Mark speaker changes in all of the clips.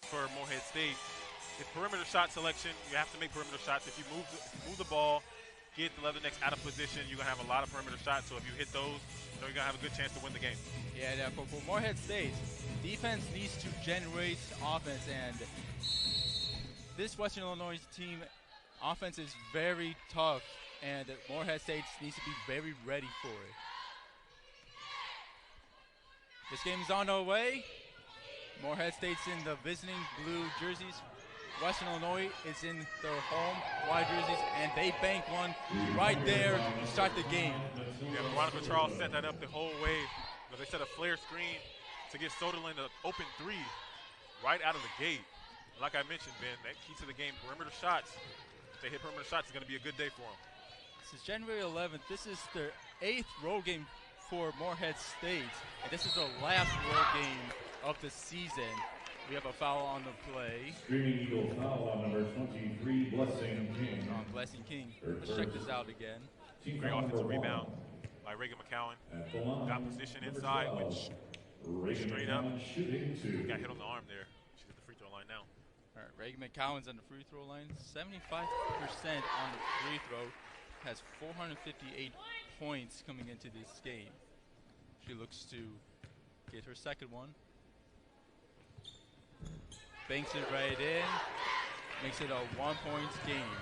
Speaker 1: for Morehead State. It's perimeter shot selection. You have to make perimeter shots. If you move the ball, get the Leathernecks out of position, you're gonna have a lot of perimeter shots. So if you hit those, you're gonna have a good chance to win the game.
Speaker 2: Yeah, for Morehead State, defense needs to generate offense, and this Western Illinois team offense is very tough, and Morehead State needs to be very ready for it. This game is on our way. Morehead State's in the visiting blue jerseys. Western Illinois is in their home white jerseys, and they bank one right there to start the game.
Speaker 1: Yeah, Veronica Charles set that up the whole way. They set a flare screen to get Soderlund an open three right out of the gate. Like I mentioned, Ben, that key to the game, perimeter shots. If they hit perimeter shots, it's going to be a good day for them.
Speaker 2: This is January 11th. This is their 8th road game for Morehead State, and this is their last road game of the season. We have a foul on the play.
Speaker 3: Screaming Eagle foul on number 23, Blessing King.
Speaker 2: On Blessing King. Let's check this out again.
Speaker 1: Great offensive rebound by Reagan McCowan. Got position inside, which straight up got hit on the arm there. She's at the free throw line now.
Speaker 2: All right, Reagan McCowan's on the free throw line. 75% on the free throw. Has 458 points coming into this game. She looks to get her second one. Banks it right in. Makes it a 1-point game.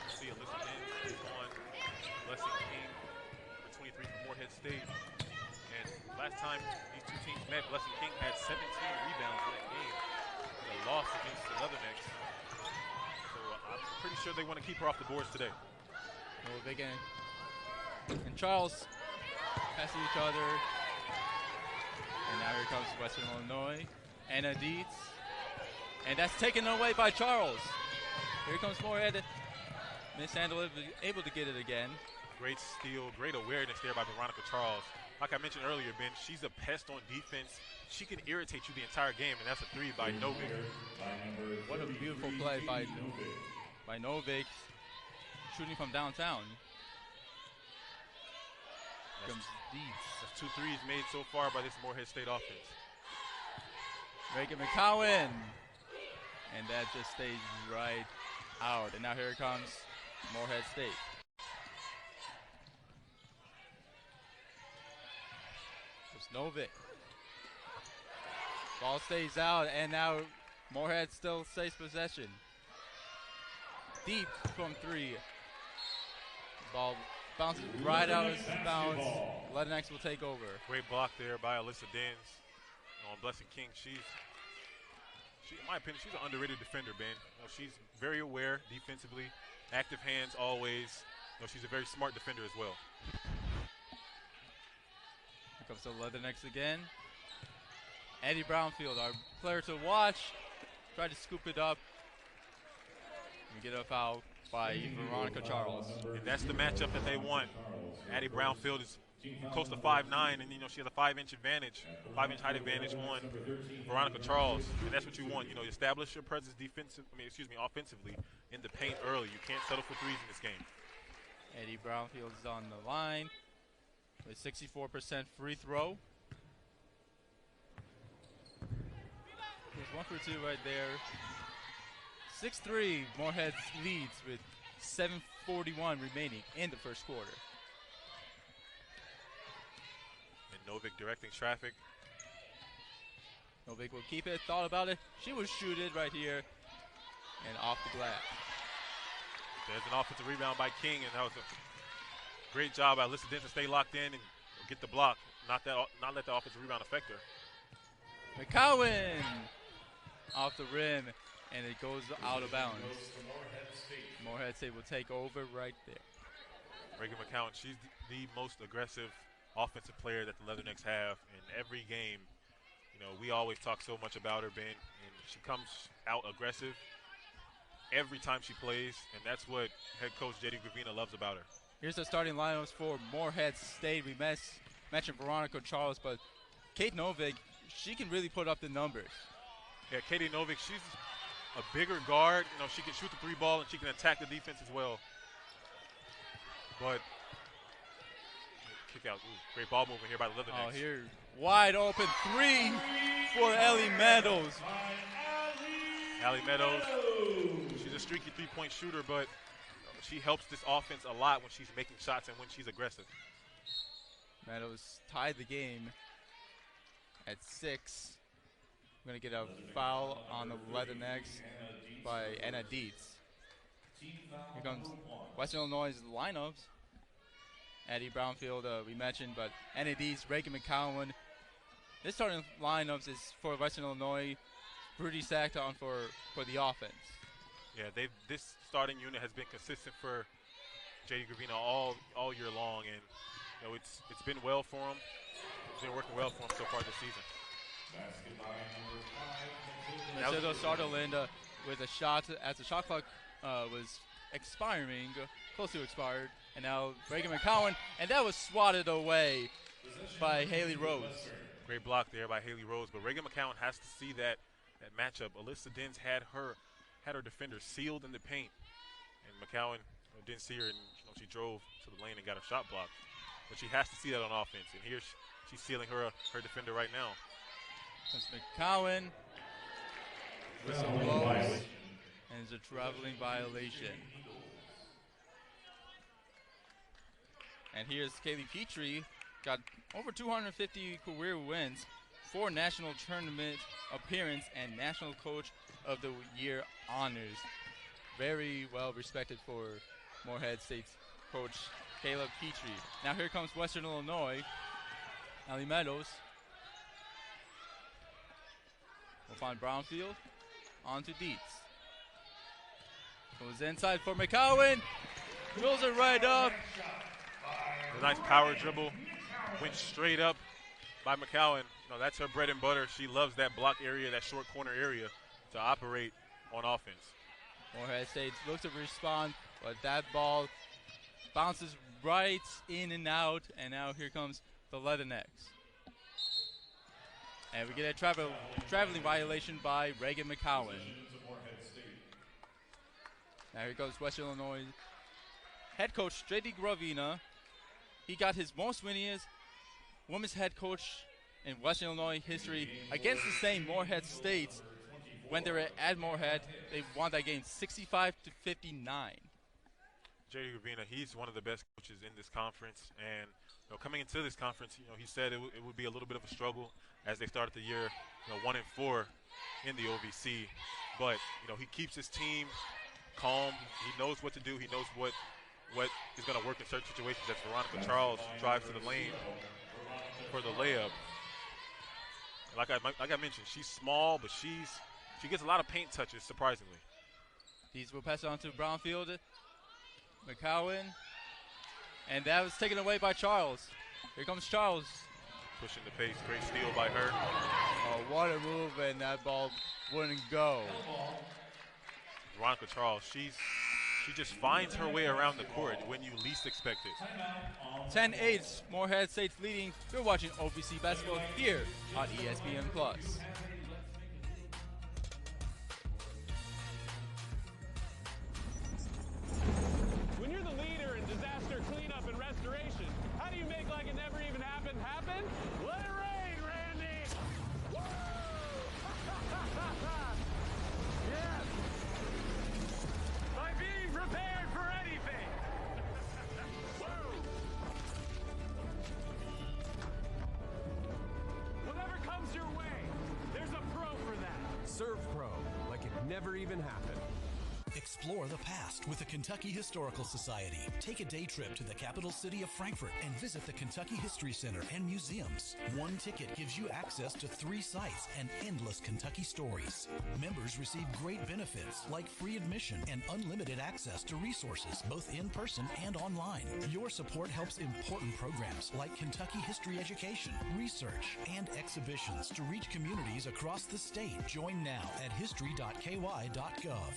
Speaker 1: See Alyssa Dins is on Blessing King, the 23 from Morehead State. And last time these two teams met, Blessing King had 17 rebounds in that game. The loss against the Leathernecks. So I'm pretty sure they want to keep her off the boards today.
Speaker 2: Well, they can. And Charles passing each other. And now here comes Western Illinois. Anna Dietz. And that's taken away by Charles. Here comes Morehead. Miss Handel able to get it again.
Speaker 1: Great steal, great awareness there by Veronica Charles. Like I mentioned earlier, Ben, she's a pest on defense. She can irritate you the entire game, and that's a three by Novik.
Speaker 2: What a beautiful play by Novik, shooting from downtown. Comes Dietz.
Speaker 1: That's 2 threes made so far by this Morehead State offense.
Speaker 2: Reagan McCowan. And that just stays right out. And now here comes Morehead State. There's Novik. Ball stays out, and now Morehead still stays possession. Deep from 3. Ball bounces right out of bounds. Leathernecks will take over.
Speaker 1: Great block there by Alyssa Dins on Blessing King. She, in my opinion, she's an underrated defender, Ben. She's very aware defensively, active hands always. She's a very smart defender as well.
Speaker 2: Here comes the Leathernecks again. Eddie Brownfield, our player to watch, tried to scoop it up. We get a foul by Veronica Charles.
Speaker 1: And that's the matchup that they want. Addie Brownfield is close to 5'9", and she has a 5-inch advantage, 5-inch height advantage on Veronica Charles, and that's what you want. Establish your presence offensively in the paint early. You can't settle for threes in this game.
Speaker 2: Eddie Brownfield is on the line with 64% free throw. There's 1 for 2 right there. 6-3, Morehead leads with 7:41 remaining in the first quarter.
Speaker 1: And Novik directing traffic.
Speaker 2: Novik will keep it, thought about it. She will shoot it right here and off the glass.
Speaker 1: There's an offensive rebound by King, and that was a great job by Alyssa Dins to stay locked in and get the block, not let the offensive rebound affect her.
Speaker 2: McCowan off the rim, and it goes out of bounds. Morehead State will take over right there.
Speaker 1: Reagan McCowan, she's the most aggressive offensive player that the Leathernecks have in every game. We always talk so much about her, Ben, and she comes out aggressive every time she plays, and that's what head coach J.D. Gravina loves about her.
Speaker 2: Here's the starting lineups for Morehead State. We mentioned Veronica Charles, but Kate Novik, she can really put up the numbers.
Speaker 1: Yeah, Katie Novik, she's a bigger guard. She can shoot the 3 ball, and she can attack the defense as well. But kick out. Ooh, great ball movement here by the Leathernecks.
Speaker 2: Oh, here, wide open 3 for Ellie Meadows.
Speaker 1: Allie Meadows, she's a streaky three-point shooter, but she helps this offense a lot when she's making shots and when she's aggressive.
Speaker 2: Meadows tied the game at 6. We're going to get a foul on the Leathernecks by Anna Dietz. Here comes Western Illinois' lineups. Addie Brownfield, we mentioned, but Anna Dietz, Reagan McCowan. This starting lineups is for Western Illinois, pretty stacked on for the offense.
Speaker 1: Yeah, this starting unit has been consistent for J.D. Gravina all year long, and it's been well for them. It's been working well for them so far this season.
Speaker 2: Matilda Sardoland with a shot as the shot clock was expiring, close to expired, and now Reagan McCowan, and that was swatted away by Haley Rose.
Speaker 1: Great block there by Haley Rose, but Reagan McCowan has to see that matchup. Alyssa Dins had her defender sealed in the paint, and McCowan didn't see her, and she drove to the lane and got a shot blocked. But she has to see that on offense, and here she's sealing her defender right now.
Speaker 2: That's McCowan. Whistle blows, and it's a traveling violation. And here's Kaylee Petrie, got over 250 career wins, 4 national tournament appearance, and National Coach of the Year honors. Very well respected for Morehead State's coach, Caleb Petrie. Now here comes Western Illinois. Allie Meadows will find Brownfield, on to Dietz. Goes inside for McCowan, fills it right up.
Speaker 1: A nice power dribble, went straight up by McCowan. That's her bread and butter. She loves that block area, that short corner area to operate on offense.
Speaker 2: Morehead State looks to respond, but that ball bounces right in and out, and now here comes the Leathernecks. And we get a traveling violation by Reagan McCowan. Now here goes Western Illinois head coach J.D. Gravina. He got his most winningest women's head coach in Western Illinois history against the same Morehead State. When they were at Morehead, they won that game 65-59.
Speaker 1: J.D. Gravina, he's one of the best coaches in this conference, and coming into this conference, he said it would be a little bit of a struggle as they started the year, 1-4 in the OVC. But he keeps his team calm. He knows what to do. He knows what is going to work in certain situations. As Veronica Charles drives to the lane for the layup. Like I mentioned, she's small, but she gets a lot of paint touches, surprisingly.
Speaker 2: These will pass it on to Brownfield. McCowan. And that was taken away by Charles. Here comes Charles.
Speaker 1: Pushing the pace. Great steal by her.
Speaker 2: Oh, what a move, and that ball wouldn't go.
Speaker 1: Veronica Charles, she just finds her way around the court when you least expect it.
Speaker 2: 10-8, Morehead State's leading. You're watching OVC basketball here on ESPN+.
Speaker 4: When you're the leader in disaster cleanup and restoration, how do you make like it never even happened happen? Let it rain, Randy! Woo! Yes! By being prepared for anything! Woo! Whatever comes your way, there's a pro for that.
Speaker 5: Serve Pro, like it never even happened.
Speaker 6: Explore the past with the Kentucky Historical Society. Take a day trip to the capital city of Frankfort and visit the Kentucky History Center and museums. One ticket gives you access to 3 sites and endless Kentucky stories. Members receive great benefits like free admission and unlimited access to resources, both in person and online. Your support helps important programs like Kentucky History Education, research, and exhibitions to reach communities across the state. Join now at history.ky.gov.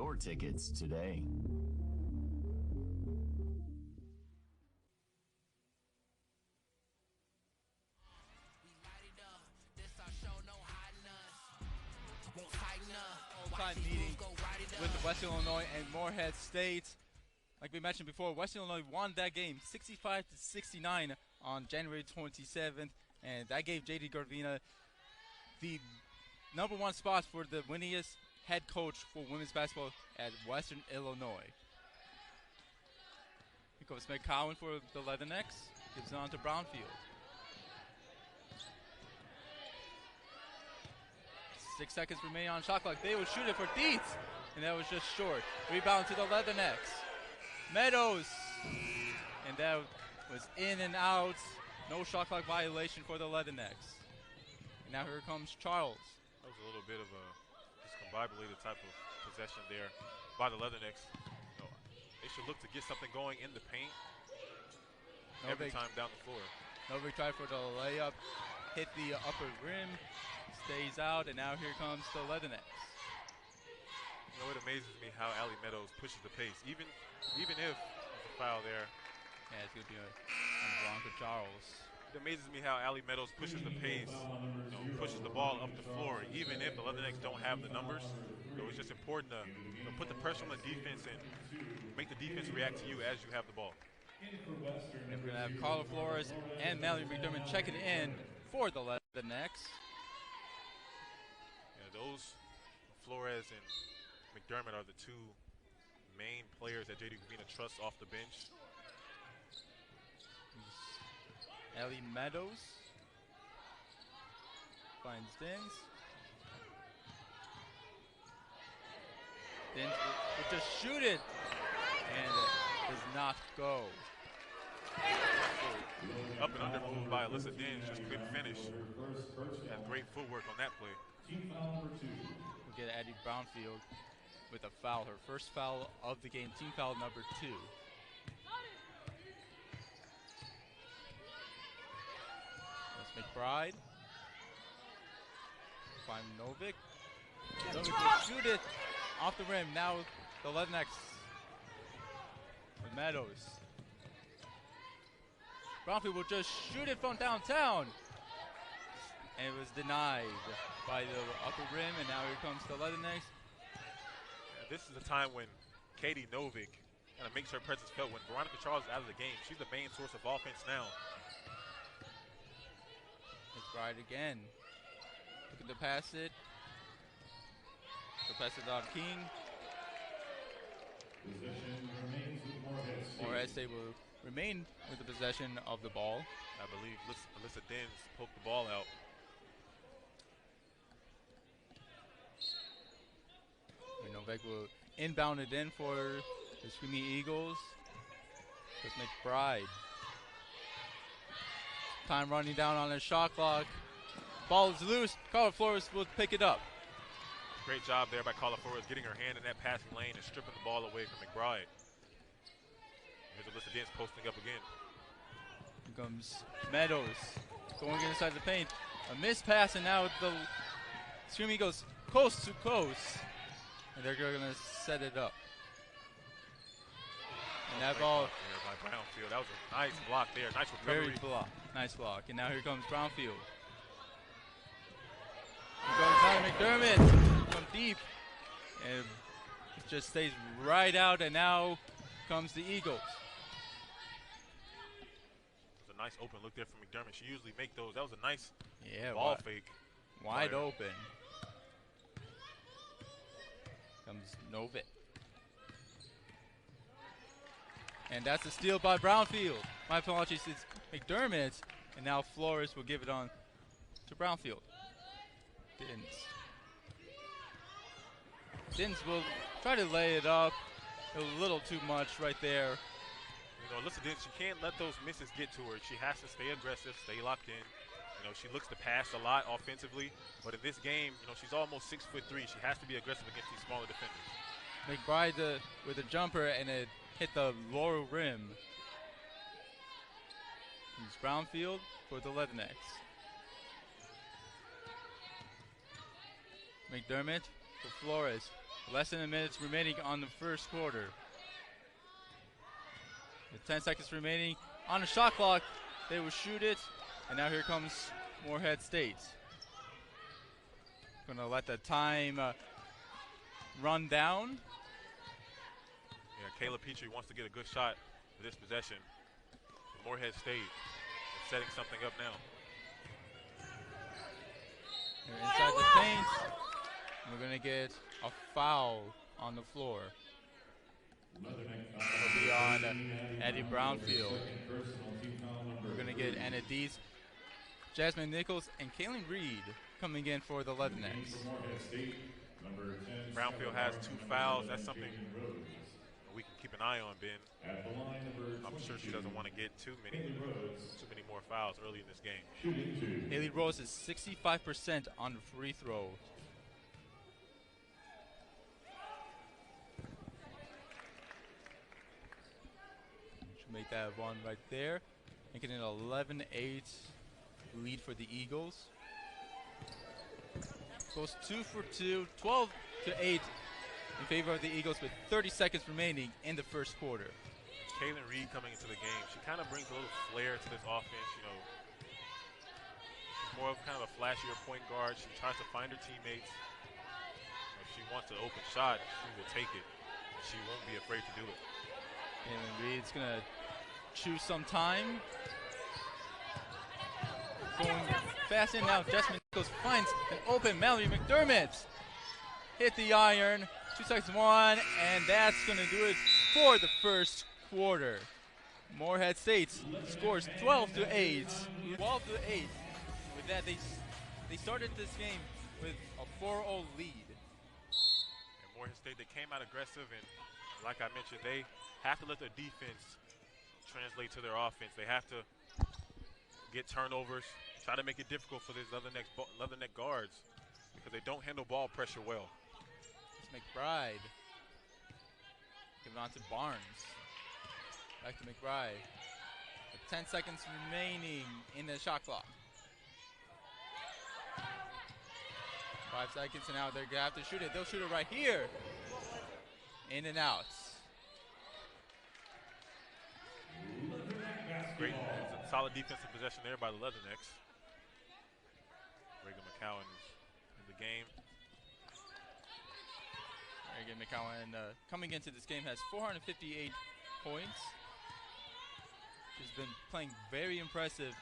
Speaker 7: your tickets today.
Speaker 2: Time meeting with Western Illinois and Morehead State. Like we mentioned before, Western Illinois won that game 65-69 on January 27th, and that gave J.D. Garvina the #1 spot for the winningest head coach for women's basketball at Western Illinois. Here goes McCowan for the Leathernecks, gives it on to Brownfield. 6 seconds remaining on shot clock. They will shoot it for Dietz, and that was just short. Rebound to the Leathernecks. Meadows, and that was in and out. No shot clock violation for the Leathernecks. And now here comes Charles.
Speaker 1: That was a little bit of a discombobulated type of possession there by the Leathernecks. You know, they should look to get something going in the paint every time down the floor.
Speaker 2: Novik tried for the layup, hit the upper rim, stays out, and now here comes the Leathernecks.
Speaker 1: You know, it amazes me how Allie Meadows pushes the pace. Even if there's a foul there.
Speaker 2: Yeah, it's going to be on Blanca Charles.
Speaker 1: It amazes me how Allie Meadows pushes the pace, you know, pushes the ball up the floor, even if the Leathernecks don't have the numbers. So it's just important to put the pressure on the defense and make the defense react to you as you have the ball.
Speaker 2: And we're going to have Carla Flores and Mallory McDermott checking in for the Leathernecks.
Speaker 1: Yeah, those Flores and McDermott are the two main players that J.D. Gravina trusts off the bench.
Speaker 2: Ellie Meadows finds Dins. Dins will just shoot it, and it does not go.
Speaker 1: Up and under move by Alyssa Dins, just couldn't finish. She had great footwork on that play.
Speaker 2: We'll get Addie Brownfield with a foul, her first foul of the game, team foul number 2. McBride. Find Novik. Novik will shoot it off the rim. Now the Leathernecks with Meadows. Brownfield will just shoot it from downtown. And it was denied by the upper rim, and now here comes the Leathernecks.
Speaker 1: Yeah, this is the time when Katie Novik kind of makes her presence felt. When Veronica Charles is out of the game, she's the main source of offense now.
Speaker 2: McBride again. Looking to pass it. So pass it on King. Morehead State will remain with the possession of the ball.
Speaker 1: I believe Alyssa Dins poked the ball out.
Speaker 2: And Novak will inbound it in for the Screaming Eagles. That's McBride. Time running down on the shot clock. Ball is loose. Carla Flores will pick it up.
Speaker 1: Great job there by Carla Flores, getting her hand in that passing lane and stripping the ball away from McBride. Here's Alyssa Dins posting up again.
Speaker 2: Here comes Meadows going inside the paint. A missed pass, and now the Screaming Eagles coast to coast. And they're going to set it up. And that ball
Speaker 1: by Brownfield. That was a nice block there. Nice recovery.
Speaker 2: Very block. Nice block. And now here comes Brownfield. Here goes down McDermott from deep. And it just stays right out. And now comes the Eagles.
Speaker 1: It's a nice open look there from McDermott. She usually make those. That was a nice
Speaker 2: ball
Speaker 1: fake.
Speaker 2: Wide open. Comes Novik. And that's a steal by Brownfield. My apologies, it's McDermott. And now Flores will give it on to Brownfield. Dins will try to lay it up. A little too much right there.
Speaker 1: You know, listen, she can't let those misses get to her. She has to stay aggressive, stay locked in. You know, she looks to pass a lot offensively. But in this game, you know, she's almost 6'3". She has to be aggressive against these smaller defenders.
Speaker 2: McBride with a jumper, and it hit the lower rim. He's Brownfield for the Leathernecks. McDermott for Flores. Less than a minute remaining on the first quarter. With 10 seconds remaining on the shot clock, they will shoot it. And now here comes Morehead State. Gonna let the time run down.
Speaker 1: Yeah, Caleb Petrie wants to get a good shot for this possession. Morehead State is setting something up now.
Speaker 2: They're inside the paint. We're gonna get a foul on the floor. It'll be on Eddie Brownfield. We're gonna get Anna Dees, Jasmine Nichols, and Kaylin Reed coming in for the Leathernecks.
Speaker 1: Brownfield has 2 fouls. That's something we can keep an eye on, Ben. I'm sure she doesn't want to get too many more fouls early in this game.
Speaker 2: Haley Rose is 65% on the free throw. Should make that one right there. Making it 11-8 lead for the Eagles. Goes 2 for 2, 12-8 in favor of the Eagles with 30 seconds remaining in the first quarter.
Speaker 1: Kaylin Reed coming into the game, she kind of brings a little flair to this offense. You know, she's more of kind of a flashier point guard. She tries to find her teammates. If she wants an open shot, she will take it. She won't be afraid to do it.
Speaker 2: Kaylin Reed's gonna choose some time. Going fast in now. Jasmine Nichols finds an open Mallory McDermott. Hit the iron. 2 seconds one, and that's going to do it for the first quarter. Morehead State scores 12-8. 12-8. With that, they started this game with a 4-0 lead.
Speaker 1: And Morehead State, they came out aggressive, and like I mentioned, they have to let their defense translate to their offense. They have to get turnovers, try to make it difficult for these Leatherneck guards because they don't handle ball pressure well.
Speaker 2: It's McBride. Give it on to Barnes. Back to McBride. With 10 seconds remaining in the shot clock. 5 seconds, and now they're going to have to shoot it. They'll shoot it right here. In and out.
Speaker 1: Great, solid defensive possession there by the Leathernecks. Reagan McCowan is in the game.
Speaker 2: Reagan McCowan coming into this game has 458 points. She's been playing very impressive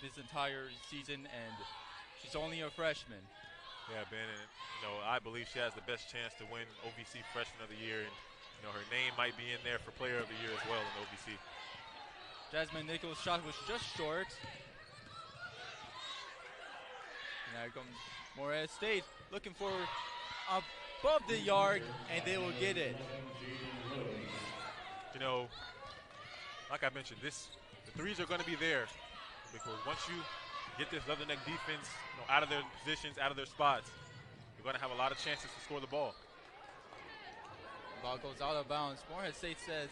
Speaker 2: this entire season, and she's only a freshman.
Speaker 1: Yeah, Ben, and I believe she has the best chance to win OVC Freshman of the Year, and her name might be in there for Player of the Year as well in OVC.
Speaker 2: Jasmine Nichols' shot was just short. Now comes Morehead State looking for above the yard, and they will get it.
Speaker 1: Like I mentioned, the threes are going to be there because once you get this Leatherneck defense out of their positions, out of their spots, you're going to have a lot of chances to score the ball.
Speaker 2: Ball goes out of bounds. Morehead State says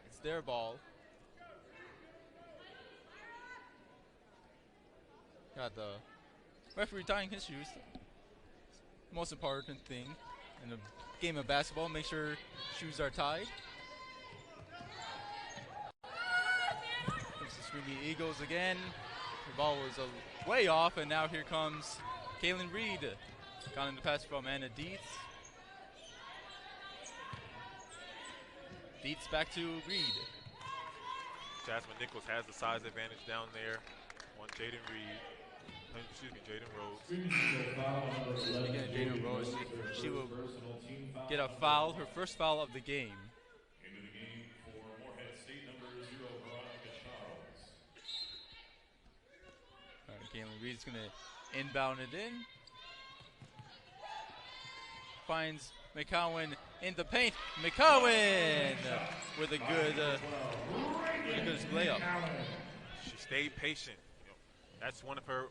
Speaker 2: it's their ball. Got the referee tying his shoes. Most important thing in a game of basketball, make sure shoes are tied. Comes the Screaming Eagles again. The ball was way off, and now here comes Kaylin Reed. Got in the pass from Anna Dietz. Dietz back to Reed.
Speaker 1: Jasmine Nichols has the size advantage down there on Jaden Rhodes.
Speaker 2: Again, Jaden Rhodes, she will get a foul, her first foul of the game.
Speaker 3: Into the game for Morehead State, number 0, Veronica Charles.
Speaker 2: All right, Kaylin Reed's going to inbound it in. Finds McCowan in the paint. McCowan with a good layup.
Speaker 1: She stayed patient. That's one of her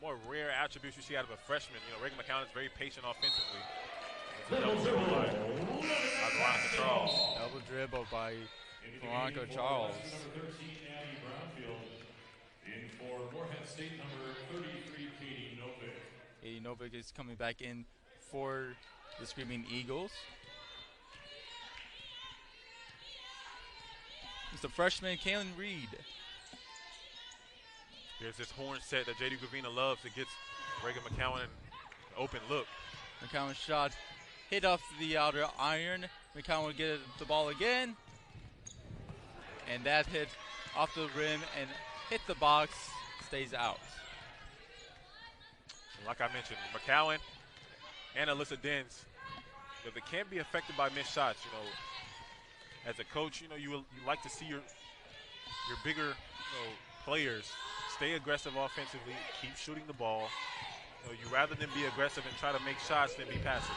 Speaker 1: more rare attributes you see out of a freshman. Reagan McCowan is very patient offensively. Double dribble by Veronica Charles.
Speaker 2: Double dribble by Veronica Charles.
Speaker 3: Number 13, Abby Brownfield. In for Morehead State, number 33, Katie Novick.
Speaker 2: Katie Novick is coming back in for the Screaming Eagles. It's the freshman, Kalen Reed.
Speaker 1: Here's this horn set that J.D. Gravina loves. It gets Reagan McCowan an open look.
Speaker 2: McCowan's shot hit off the outer iron. McCowan will get the ball again. And that hit off the rim and hit the box, stays out.
Speaker 1: And like I mentioned, McCowan and Alyssa Dens, they can't be affected by missed shots. As a coach, you like to see your bigger players stay aggressive offensively, keep shooting the ball. You rather than be aggressive and try to make shots than be passive.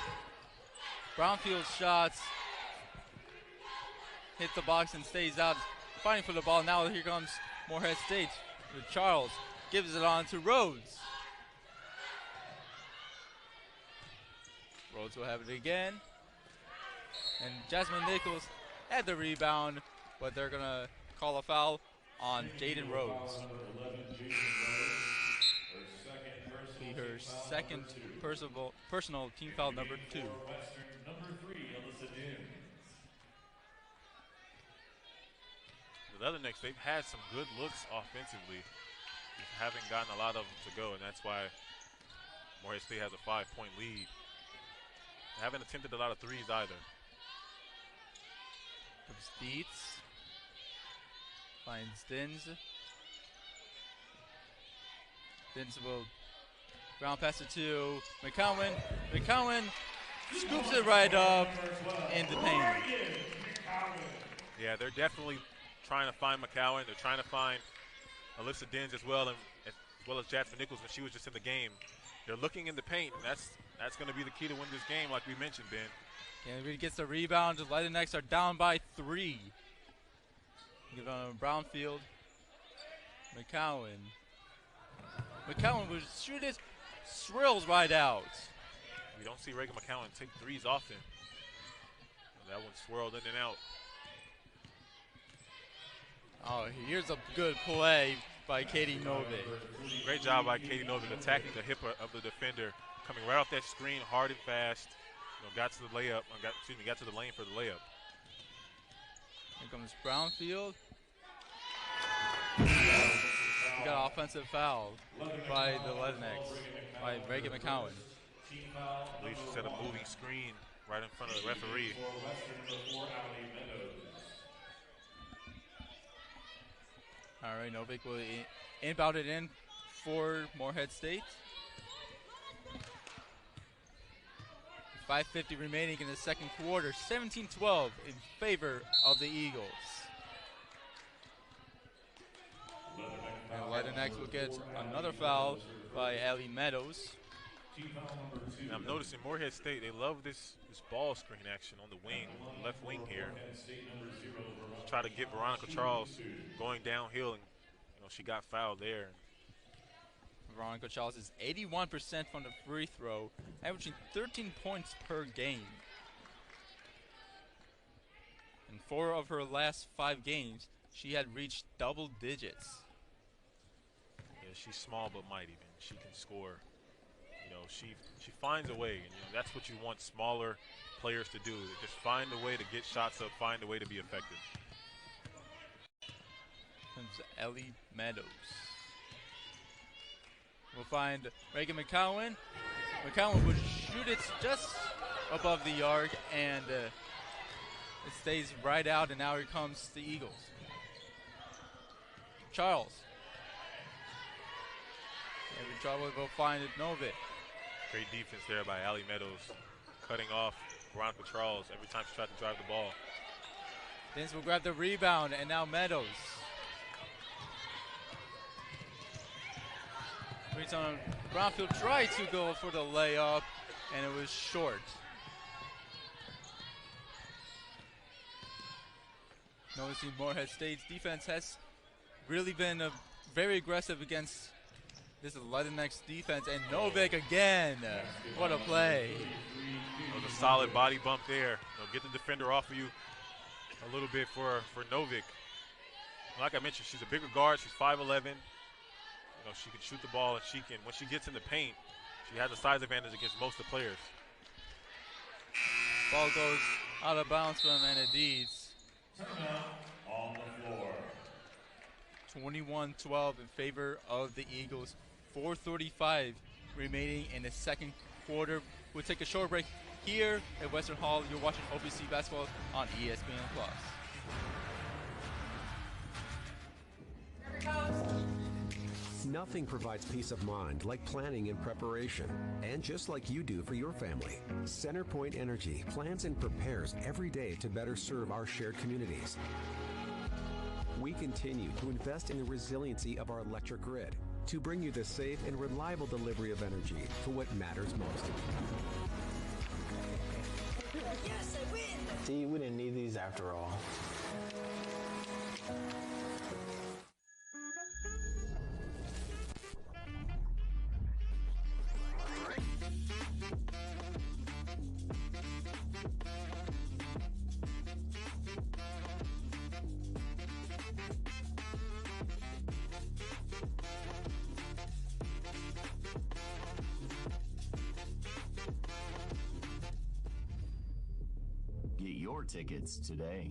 Speaker 2: Brownfield's shots hit the box and stays out, fighting for the ball. Now here comes Morehead State. Charles gives it on to Rhodes. Rhodes will have it again. And Jasmine Nichols had the rebound, but they're going to call a foul on Jaden Rhodes. Her second personal team foul, number 2.
Speaker 1: The Leathernecks, they've had some good looks offensively. Just haven't gotten a lot of them to go, and that's why Morehead State has a 5-point lead. They haven't attempted a lot of threes either.
Speaker 2: Comes Dietz. Finds Dins. Dins will ground pass it to McCowan. McCowan scoops it right up in the paint.
Speaker 1: Yeah, they're definitely trying to find McCowan. They're trying to find Alyssa Dins as well, and as well as Jasmine Nichols when she was just in the game. They're looking in the paint, and that's going to be the key to win this game, like we mentioned, Ben.
Speaker 2: And Reed gets the rebound. The Leathernecks are down by 3. Give on Brownfield. McCowan. McCowan will shoot it. Swirls right out.
Speaker 1: We don't see Reagan McCowan take threes often. That one swirled in and out.
Speaker 2: Oh, here's a good play by Katie Novick.
Speaker 1: Great job by Katie Novick attacking the hip of the defender, coming right off that screen, hard and fast. Got to the layup. Got to the lane for the layup.
Speaker 2: Here comes Brownfield. We got an offensive foul by the Leathernecks, by Reagan McCowan.
Speaker 1: I believe she set a moving screen right in front of the referee.
Speaker 2: All right, Novick will inbound it in for Morehead State. 5:50 remaining in the second quarter. 17-12 in favor of the Eagles. And Leathernecks will get another foul by Allie Meadows.
Speaker 1: And I'm noticing Morehead State, they love this ball screen action on the wing, left wing here. Try to get Veronica Charles going downhill, and she got fouled there.
Speaker 2: Veronica Charles is 81% from the free throw, averaging 13 points per game. In 4 of her last 5 games, she had reached double digits.
Speaker 1: Yeah, she's small but mighty, man. She can score. She finds a way, and that's what you want smaller players to do. Just find a way to get shots up, find a way to be effective.
Speaker 2: Comes Ellie Meadows. We'll find Reagan McCowan. McCowan would shoot it just above the arc, and it stays right out, and now here comes the Eagles. Charles. Every trouble will find it, Novick.
Speaker 1: Great defense there by Allie Meadows, cutting off Veronica Charles every time she tried to drive the ball.
Speaker 2: Dins will grab the rebound, and now Meadows. Brownfield tried to go for the layup, and it was short. Noticing Morehead State's defense has really been very aggressive against this Leathernecks defense, and Novick again. What a play.
Speaker 1: It was a solid body bump there. Get the defender off of you a little bit for Novick. Like I mentioned, she's a bigger guard. She's 5'11". She can shoot the ball, and when she gets in the paint, she has a size advantage against most of the players.
Speaker 2: Ball goes out of bounds from Anadiz.
Speaker 3: Timeout on the floor.
Speaker 2: 21-12 in favor of the Eagles. 4:35 remaining in the second quarter. We'll take a short break here at Western Hall. You're watching OVC basketball on ESPN Plus.
Speaker 5: Nothing provides peace of mind like planning and preparation. And just like you do for your family, CenterPoint Energy plans and prepares every day to better serve our shared communities. We continue to invest in the resiliency of our electric grid to bring you the safe and reliable delivery of energy for what matters most.
Speaker 7: Yes, I win!
Speaker 8: See, we didn't need these after all.
Speaker 9: Get your tickets today.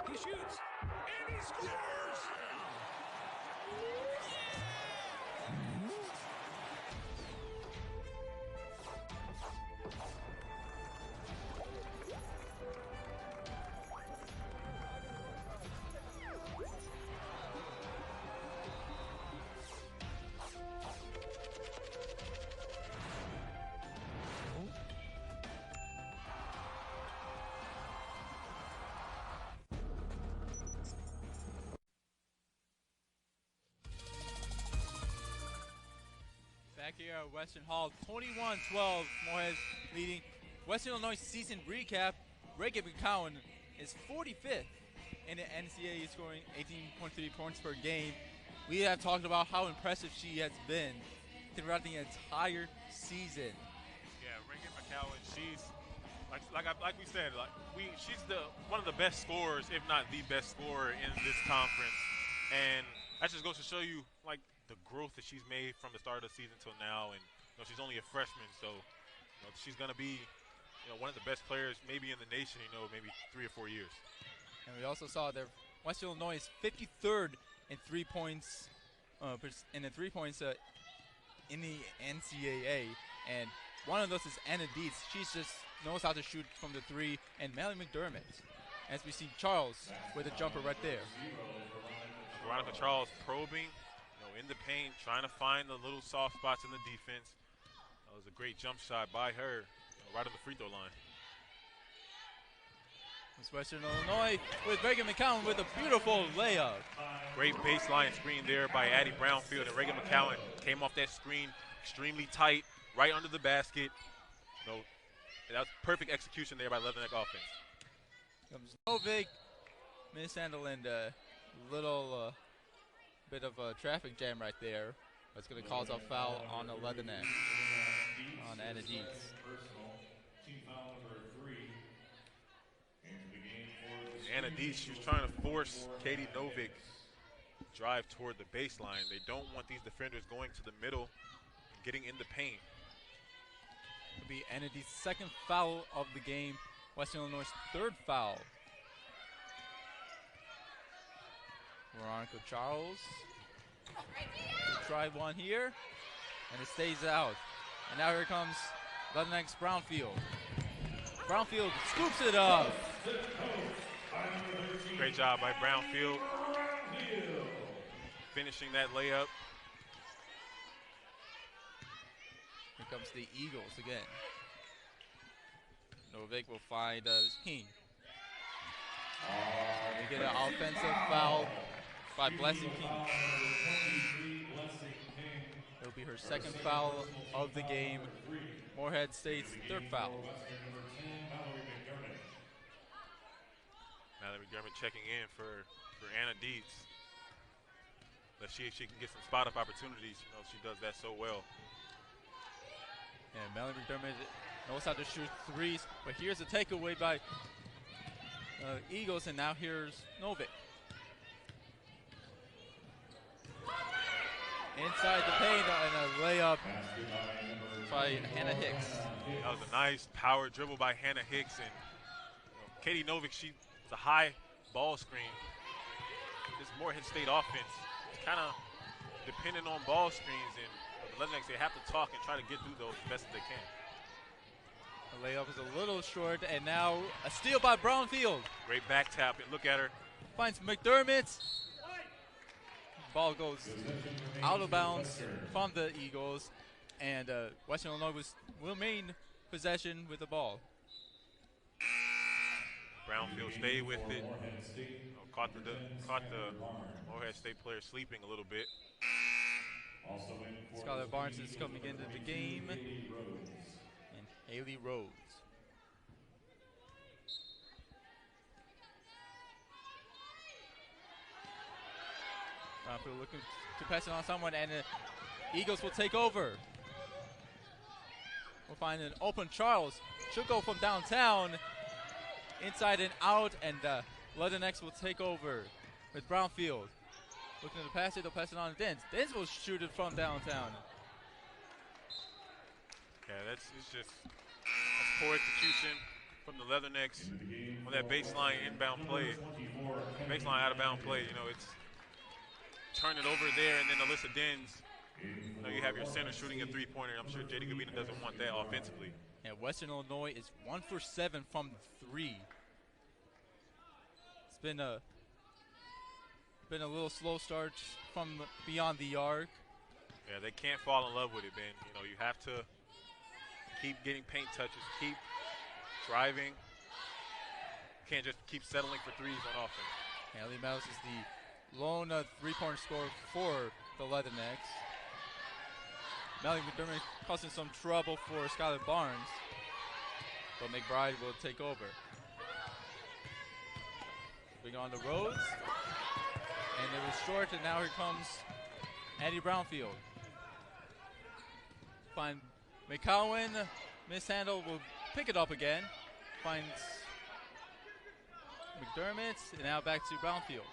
Speaker 4: He shoots, and he scores!
Speaker 2: Back here at Western Hall, 21-12, Morehead leading. Western Illinois season recap. Reagan McCowan is 45th in the NCAA, scoring 18.3 points per game. We have talked about how impressive she has been throughout the entire season.
Speaker 1: Yeah, Reagan McCowan, she's like we said, she's one of the best scorers, if not the best scorer in this conference, and that just goes to show you the growth that she's made from the start of the season till now. And she's only a freshman, so she's gonna be one of the best players maybe in the nation. Maybe 3 or 4 years.
Speaker 2: And we also saw that Western Illinois is 53rd in 3 points, in the 3 points in the NCAA, and one of those is Anna Dietz. She just knows how to shoot from the 3, and Melly McDermott. As we see Charles with a jumper right there.
Speaker 1: Veronica Charles probing, in the paint, trying to find the little soft spots in the defense. That was a great jump shot by her, right on the free throw line.
Speaker 2: It's Western Illinois with Reagan McCowan with a beautiful layup.
Speaker 1: Great baseline screen there by Addie Brownfield, and Reagan McCowan came off that screen extremely tight, right under the basket. That was perfect execution there by Leatherneck offense.
Speaker 2: Comes Novik, mishandling a little bit of a traffic jam right there. That's going to cause a foul on the Leatherneck, on Anna Dietz.
Speaker 3: Team foul number 3 into the game for
Speaker 1: Anna Dietz, she was trying to force Katie Novik drive toward the baseline. They don't want these defenders going to the middle and getting in the paint.
Speaker 2: It'll be Anna Dietz's second foul of the game, Western Illinois' third foul. Veronica Charles try one here, and it stays out. And now here comes Leatherneck's Brownfield. Brownfield scoops it up.
Speaker 1: Great job by Brownfield, finishing that layup.
Speaker 2: Here comes the Eagles again. Novik will find King. They get an offensive foul by Blessing King. It'll be her second foul of the game. Morehead State's third foul.
Speaker 1: Mallory McDermott checking in for Anna Dietz. Let's see if she can get some spot-up opportunities. You know, she does that so well.
Speaker 2: And Mallory McDermott knows how to shoot threes, but here's a takeaway by Eagles, and now here's Novik. Inside the paint and a layup by Hannah Hicks.
Speaker 1: That was a nice power dribble by Hannah Hicks, and Katie Novik, she was a high ball screen. This Morehead State offense is kind of dependent on ball screens, and the Leathernecks, they have to talk and try to get through those as best as they can.
Speaker 2: The layup is a little short, and now a steal by Brownfield.
Speaker 1: Great back tap, and look at her.
Speaker 2: Finds McDermott. Ball goes out of bounds from the Eagles, and Western Illinois will remain possession with the ball.
Speaker 1: Brownfield stayed with it. Caught the Morehead State player sleeping a little bit.
Speaker 2: Skylar Barnes is coming into the game, and Haley Rhodes. Brownfield looking to pass it on someone, and the Eagles will take over. We'll find an open Charles. She'll go from downtown, inside and out, and Leathernecks will take over with Brownfield. Looking to pass it, they'll pass it on to Dens. Dens will shoot it from downtown.
Speaker 1: Yeah, that's poor execution from the Leathernecks on that baseline inbound play. Baseline out of bound play, you know, it's turn it over there, and then Alyssa Dens, you know, you have your center shooting a three-pointer. I'm sure JD Gabina doesn't want that offensively.
Speaker 2: And Western Illinois is 1 for 7 from 3. It's been a little slow start from beyond the arc.
Speaker 1: Yeah, they can't fall in love with it, Ben. You know, you have to keep getting paint touches, keep driving. Can't just keep settling for threes on offense.
Speaker 2: Haley Mouse is the lone three-point scorer for the Leathernecks. Mallory McDermott causing some trouble for Skylar Barnes, but McBride will take over. Bring on the Rhodes, and it was short, and now here comes Addie Brownfield. Find McCowan, mishandle, will pick it up again. Finds McDermott, and now back to Brownfield.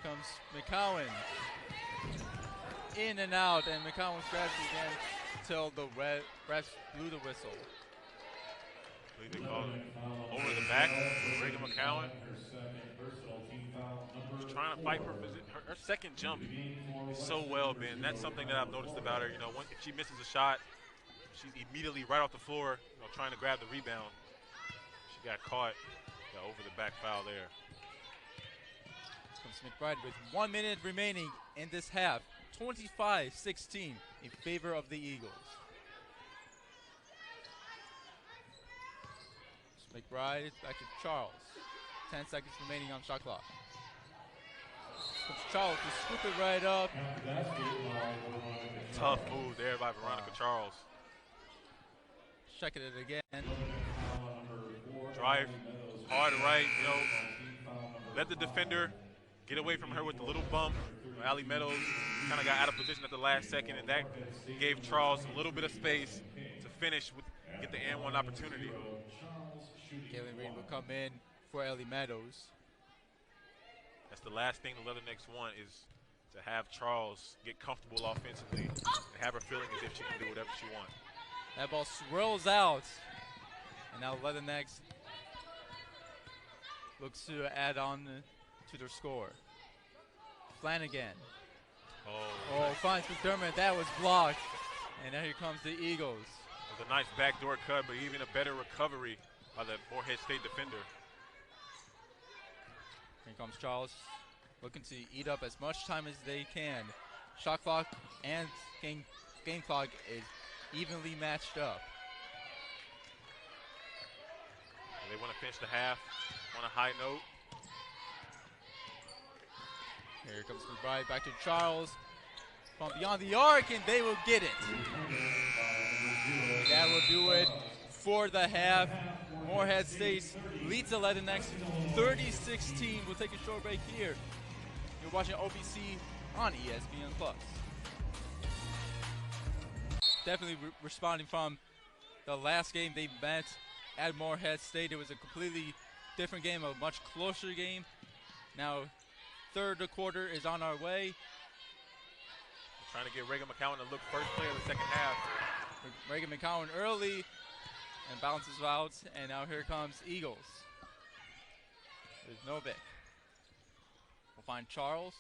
Speaker 2: Comes McCowan. In and out, and McCowan's grabs again until the refs blew the whistle.
Speaker 1: I believe they called it over the back. Brady McCowan. She's trying to fight for position. Her second jump is so well, Ben. That's something that I've noticed about her. You know, if she misses a shot, she's immediately right off the floor, you know, trying to grab the rebound. She got caught. Got over the back foul there.
Speaker 2: Comes McBride with 1 minute remaining in this half. 25-16 in favor of the Eagles. So McBride back to Charles. 10 seconds remaining on shot clock. Comes Charles to scoop it right up.
Speaker 1: Tough move there by Veronica Charles.
Speaker 2: Checking it again.
Speaker 1: Drive hard right, you know. Let the defender get away from her with the little bump. Allie Meadows kind of got out of position at the last second, and that gave Charles a little bit of space to finish with get the and one opportunity.
Speaker 2: Kaylin Reed will come in for Allie Meadows.
Speaker 1: That's the last thing the Leathernecks want, is to have Charles get comfortable offensively and have her feeling as if she can do whatever she wants.
Speaker 2: That ball swirls out, and now Leathernecks looks to add on to their score. Flanagan. Oh, finds McDermott. That was blocked. And now here comes the Eagles.
Speaker 1: It was a nice backdoor cut, but even a better recovery by the Morehead State defender.
Speaker 2: Here comes Charles, looking to eat up as much time as they can. Shot clock and game clock is evenly matched up.
Speaker 1: They want to finish the half on a high note.
Speaker 2: Here comes McBride back to Charles. From beyond the arc, and they will get it. That will do it for the half. Morehead State leads the Latinx 30-16. We'll take a short break here. You're watching OPC on ESPN+. Definitely responding from the last game they met at Morehead State. It was a completely different game, a much closer game. Now, third quarter is on our way.
Speaker 1: Trying to get Reagan McCowan to look first play of the second half.
Speaker 2: Reagan McCowan early and bounces out, and now here comes Eagles. There's Novik. We'll find Charles.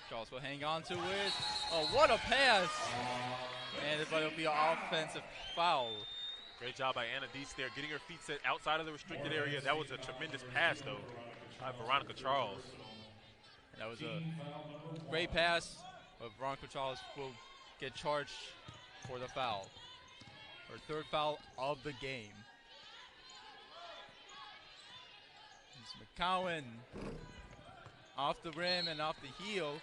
Speaker 2: Charles will hang on to it. Oh, what a pass! And it'll be an offensive foul.
Speaker 1: Great job by Anna Dietz there, getting her feet set outside of the restricted area. That was a tremendous pass, though, by Veronica Charles.
Speaker 2: And that was a great pass, but Veronica Charles will get charged for the foul. Her third foul of the game. It's McCowan off the rim and off the heel.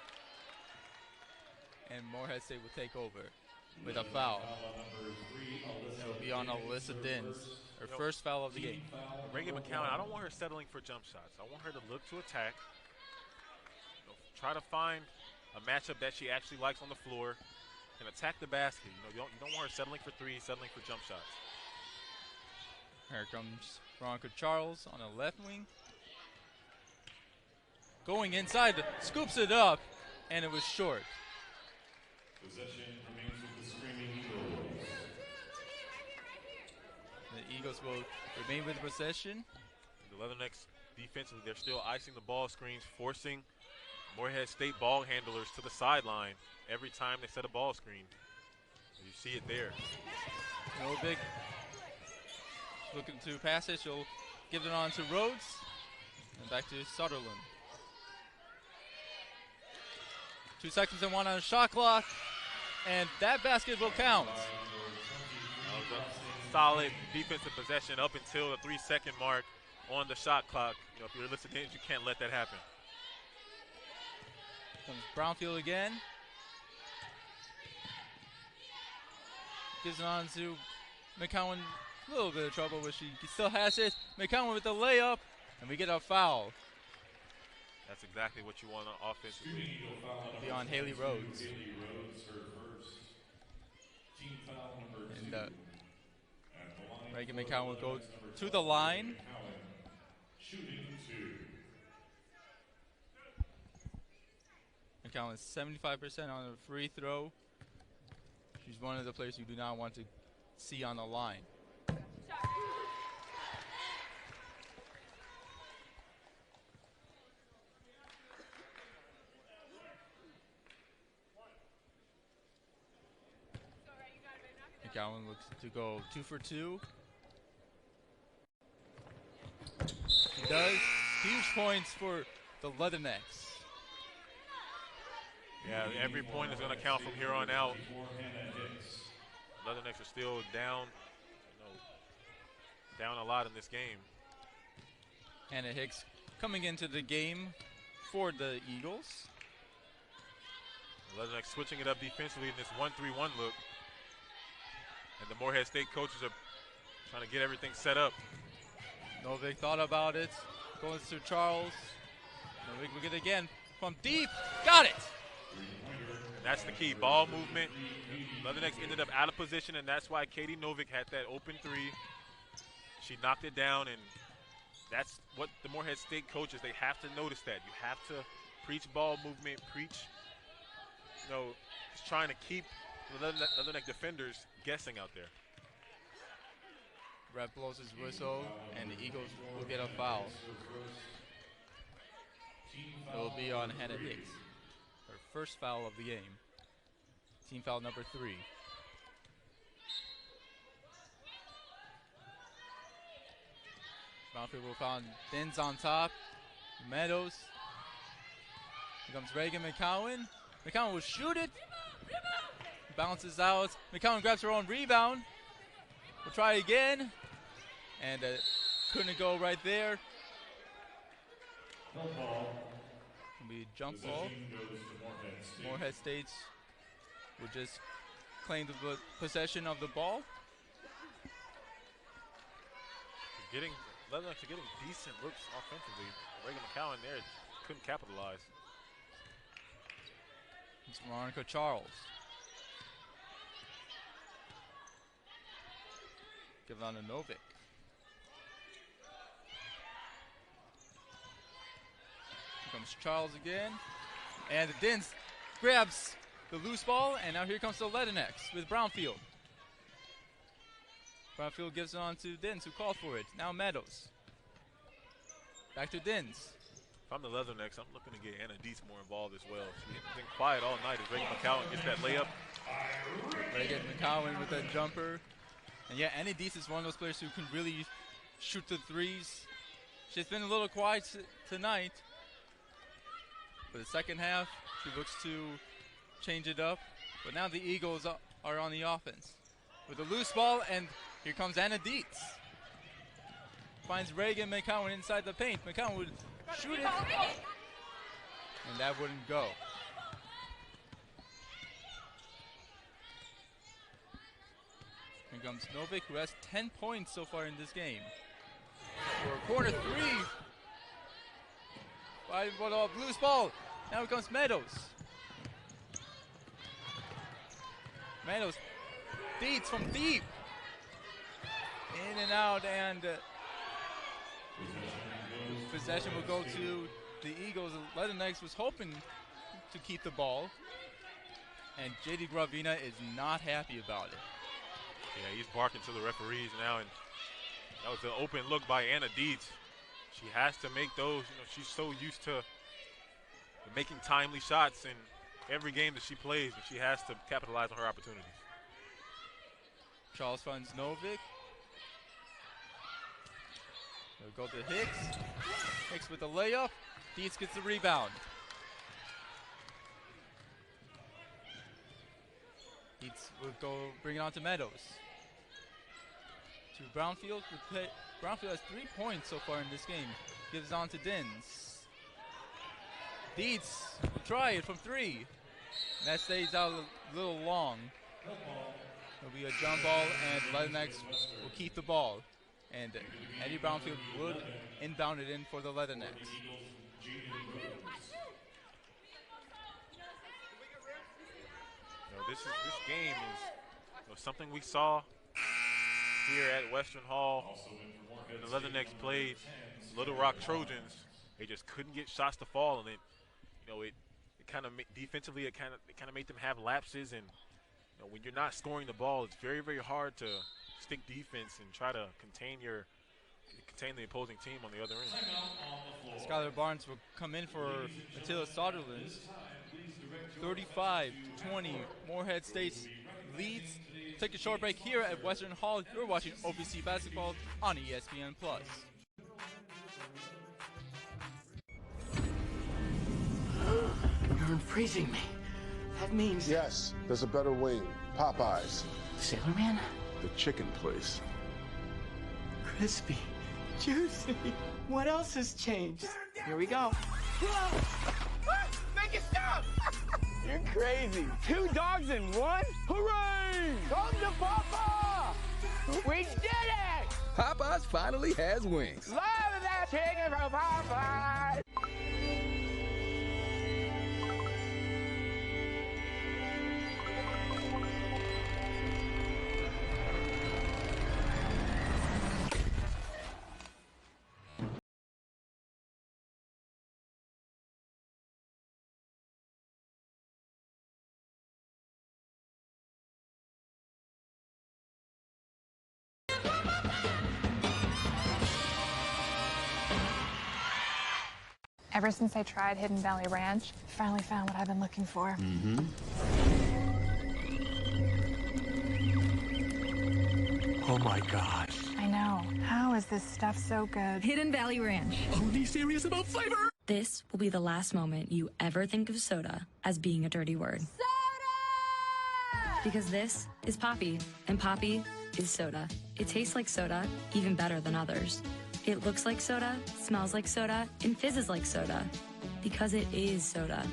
Speaker 2: And Morehead State will take over with a foul. It will be on Alyssa Dins, her first foul of the game.
Speaker 1: Reagan McCowan, I don't want her settling for jump shots. I want her to look to attack. Try to find a matchup that she actually likes on the floor and attack the basket. You don't want her settling for threes, settling for jump shots.
Speaker 2: Here comes Veronica Charles on the left wing. Going inside, scoops it up, and it was short.
Speaker 3: Possession remains with the Screaming Eagles.
Speaker 2: The Eagles will remain with possession.
Speaker 1: The Leathernecks defensively, they're still icing the ball screens, forcing Morehead State ball handlers to the sideline every time they set a ball screen. You see it there.
Speaker 2: Novik looking to pass it. She'll give it on to Rhodes. And back to Sutherland. 2 seconds and 1 on the shot clock. And that basket will count.
Speaker 1: That was a solid defensive possession up until the 3-second mark on the shot clock. If you're listening, you can't let that happen.
Speaker 2: Comes Brownfield again. Gives it on to McCowan. A little bit of trouble, but she still has it. McCowan with the layup, and we get a foul.
Speaker 1: That's exactly what you want on offensively.
Speaker 2: Beyond Haley Rhodes.
Speaker 3: Haley Rhodes, her first. Team foul number 2.
Speaker 2: And Reagan McCowan will go to the line.
Speaker 3: Shooting 2.
Speaker 2: McCowan is 75% on a free throw. She's one of the players you do not want to see on the line. McCowan looks to go 2 for 2. He does. Huge points for the Leathernecks.
Speaker 1: Yeah, every point is going to count from here on out. Leathernecks are still down, down a lot in this game.
Speaker 2: Hannah Hicks coming into the game for the Eagles.
Speaker 1: Leathernecks switching it up defensively in this 1-3-1 look. And the Morehead State coaches are trying to get everything set up.
Speaker 2: Novik thought about it. Goes to Charles. Novik will get it again from deep. Got it!
Speaker 1: That's the key, ball movement. Leathernecks ended up out of position, and that's why Katie Novik had that open three. She knocked it down, and that's what the Morehead State coaches, they have to notice that. You have to preach ball movement, preach, just trying to keep the Leatherneck defenders guessing out there.
Speaker 2: Ref blows his whistle, and the Eagles will get a foul. It will be on Hannah Hicks. Her first foul of the game. Team foul number 3. Brownfield will found Dins on top. Meadows. Here comes Reagan McCowan. McCowan will shoot it. Bounces out. McCowan grabs her own rebound. We'll try again. And couldn't go right there.
Speaker 3: Help ball.
Speaker 2: It'll be a jump ball.
Speaker 3: Possession goes to Morehead State.
Speaker 2: Morehead State will just claim the possession of the ball.
Speaker 1: Leatherneck's getting decent looks offensively. Reagan McCowan there couldn't capitalize.
Speaker 2: It's Veronica Charles. Give it on to Novick. Here comes Charles again. And the Dins grabs the loose ball, and now here comes the Leathernecks with Brownfield. Brownfield gives it on to Dins, who called for it. Now Meadows. Back to Dins.
Speaker 1: If I'm the Leathernecks, I'm looking to get Anna Dietz more involved as well. She's been quiet all night as Reagan McCowan gets that layup.
Speaker 2: Reagan McCowan with that jumper. And yeah, Anna Dietz is one of those players who can really shoot the threes. She's been a little quiet tonight. For the second half, she looks to change it up. But now the Eagles are on the offense. With a loose ball, and here comes Anna Dietz. Finds Reagan McCowan inside the paint. McCowan would shoot it, and that wouldn't go. Here comes Novick, who has 10 points so far in this game. For a corner three. 5-1 off, loose ball. Now it comes Meadows. Meadows, Dietz from deep. In and out, and possession will go to the Eagles. Leathernecks was hoping to keep the ball, and J.D. Gravina is not happy about it.
Speaker 1: Yeah, he's barking to the referees now, and that was an open look by Anna Dietz. She has to make those. You know, she's so used to making timely shots in every game that she plays, but she has to capitalize on her opportunities.
Speaker 2: Charles finds Novick. They'll go to Hicks. Hicks with the layup. Dietz gets the rebound. Dietz will go bring it on to Meadows. To Brownfield. Brownfield has 3 points so far in this game. Gives on to Dins. Dietz will try it from 3. That stays out a little long. It'll be a jump ball, and Leathernecks will keep the ball. And Eddie Brownfield would inbound it in for the Leathernecks.
Speaker 1: This game is something we saw here at Western Hall. When the Leathernecks played Little Rock Trojans, they just couldn't get shots to fall, and it kind of defensively it kind of made them have lapses. And when you're not scoring the ball, it's very, very hard to stick defense and try to contain the opposing team on the other end.
Speaker 2: Skylar Barnes will come in for Matilda Soderland. 35-20, Morehead State leads. Take a short break here at Western Hall. You're watching OVC basketball on ESPN+.
Speaker 10: You're freezing me. That means...
Speaker 11: Yes, there's a better wing. Popeyes.
Speaker 10: Sailor Man?
Speaker 11: The chicken place.
Speaker 10: Crispy. Juicy. What else has changed? Here we go. Make it stop! You're crazy. 2 dogs in 1? Hooray! Come to Papa! We did it!
Speaker 12: Popeyes finally has wings.
Speaker 10: Love that chicken from Popeyes!
Speaker 13: Ever since I tried Hidden Valley Ranch, I finally found what I've been looking for.
Speaker 12: Oh my gosh.
Speaker 13: I know. How is this stuff so good?
Speaker 14: Hidden Valley Ranch.
Speaker 12: Only serious about flavor?
Speaker 14: This will be the last moment you ever think of soda as being a dirty word. Soda! Because this is Poppy, and Poppy is soda. It tastes like soda, even better than others. It looks like soda, smells like soda, and fizzes like soda. Because it is soda.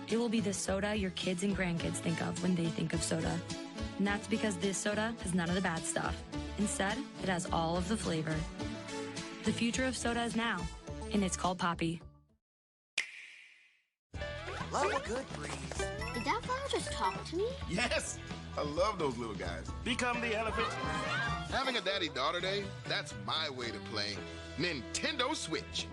Speaker 14: It will be the soda your kids and grandkids think of when they think of soda. And that's because this soda has none of the bad stuff. Instead, it has all of the flavor. The future of soda is now, and it's called Poppy.
Speaker 15: Love a good breeze.
Speaker 16: Did that flower just talk to me?
Speaker 17: Yes! I love those little guys.
Speaker 15: Become the elephant.
Speaker 17: Having a daddy-daughter day, that's my way to play Nintendo Switch.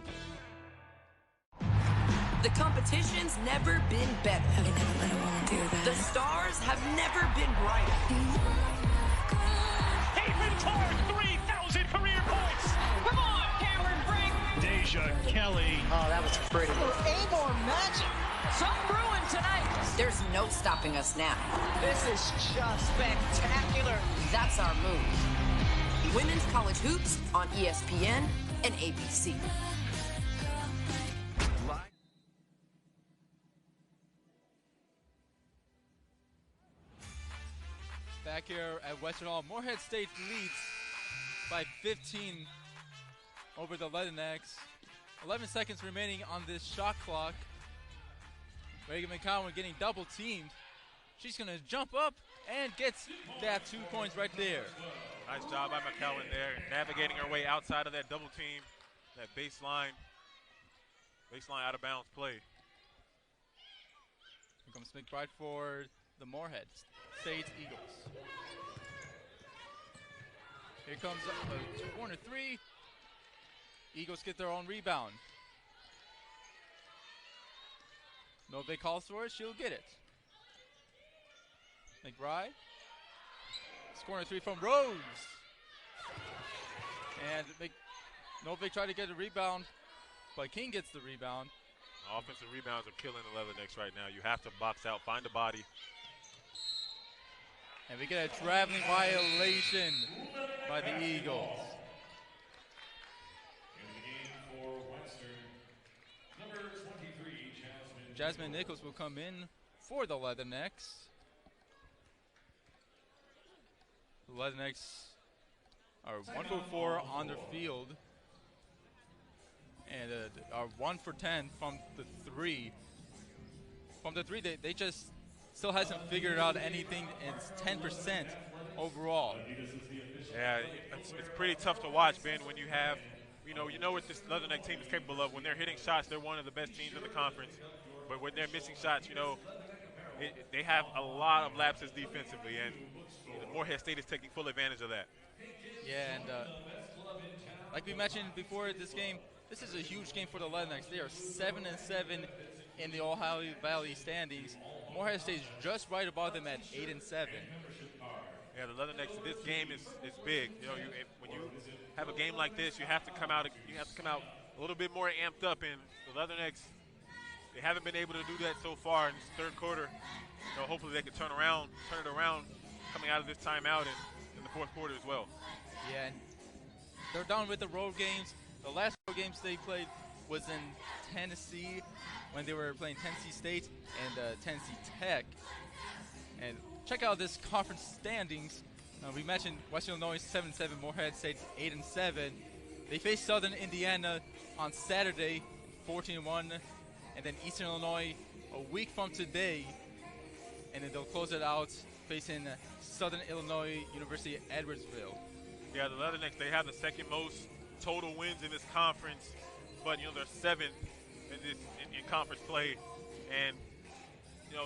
Speaker 18: The competition's never been better.
Speaker 14: I never let a woman do that.
Speaker 18: The stars have never been brighter.
Speaker 19: Pavement toward 3,000 career points.
Speaker 18: Come on, Cameron Brink.
Speaker 19: Deja Kelly.
Speaker 15: Oh, that was pretty.
Speaker 18: Amor Magic. Some brewing tonight. There's no stopping us now.
Speaker 15: This is just spectacular.
Speaker 18: That's our move. Women's college hoops on ESPN and ABC.
Speaker 2: Back here at Western Hall, Morehead State leads by 15 over the Leathernecks. 11 seconds remaining on this shot clock. Reagan McCowan getting double teamed. She's going to jump up and gets that 2 points right there.
Speaker 1: Nice job by McCowan there, navigating her way outside of that double team, that baseline out of bounds play.
Speaker 2: Here comes McBride for the Morehead State Eagles. Here comes a corner 3. Eagles get their own rebound. Novik calls for it, she'll get it. McBride. It's corner 3 from Rose. And Novik tried to get a rebound, but King gets the rebound.
Speaker 1: Offensive rebounds are killing the Leathernecks right now. You have to box out, find a body.
Speaker 2: And we get a traveling violation by the Eagles.
Speaker 3: In the game for Western, number 23,
Speaker 2: Jasmine Nichols will come in for the Leathernecks. The Leathernecks are 1 for 4 on their field and are 1 for 10 from the 3. From the 3, they just still hasn't figured out anything, and it's 10% overall.
Speaker 1: Yeah, it's pretty tough to watch, Ben, when you have, you know what this Leatherneck team is capable of. When they're hitting shots, they're one of the best teams in the conference. But when they're missing shots, they have a lot of lapses defensively, and Morehead State is taking full advantage of that.
Speaker 2: Yeah, and like we mentioned before this game, this is a huge game for the Leathernecks. They are 7-7 in the Ohio Valley standings. Morehead State is just right above them at 8-7.
Speaker 1: Yeah, the Leathernecks. This game is big. When you have a game like this, you have to come out. You have to come out a little bit more amped up. And the Leathernecks, they haven't been able to do that so far in this third quarter. Hopefully they can turn it around coming out of this timeout in the fourth quarter as well.
Speaker 2: Yeah, and they're done with the road games. The last road games they played was in Tennessee when they were playing Tennessee State and Tennessee Tech. And check out this conference standings. We mentioned Western Illinois 7-7, Morehead State 8-7. They face Southern Indiana on Saturday, 14-1, and then Eastern Illinois a week from today, and then they'll close it out facing Southern Illinois University at Edwardsville.
Speaker 1: Yeah, the Leathernecks, they have the second most total wins in this conference, but they're 7th in conference play, and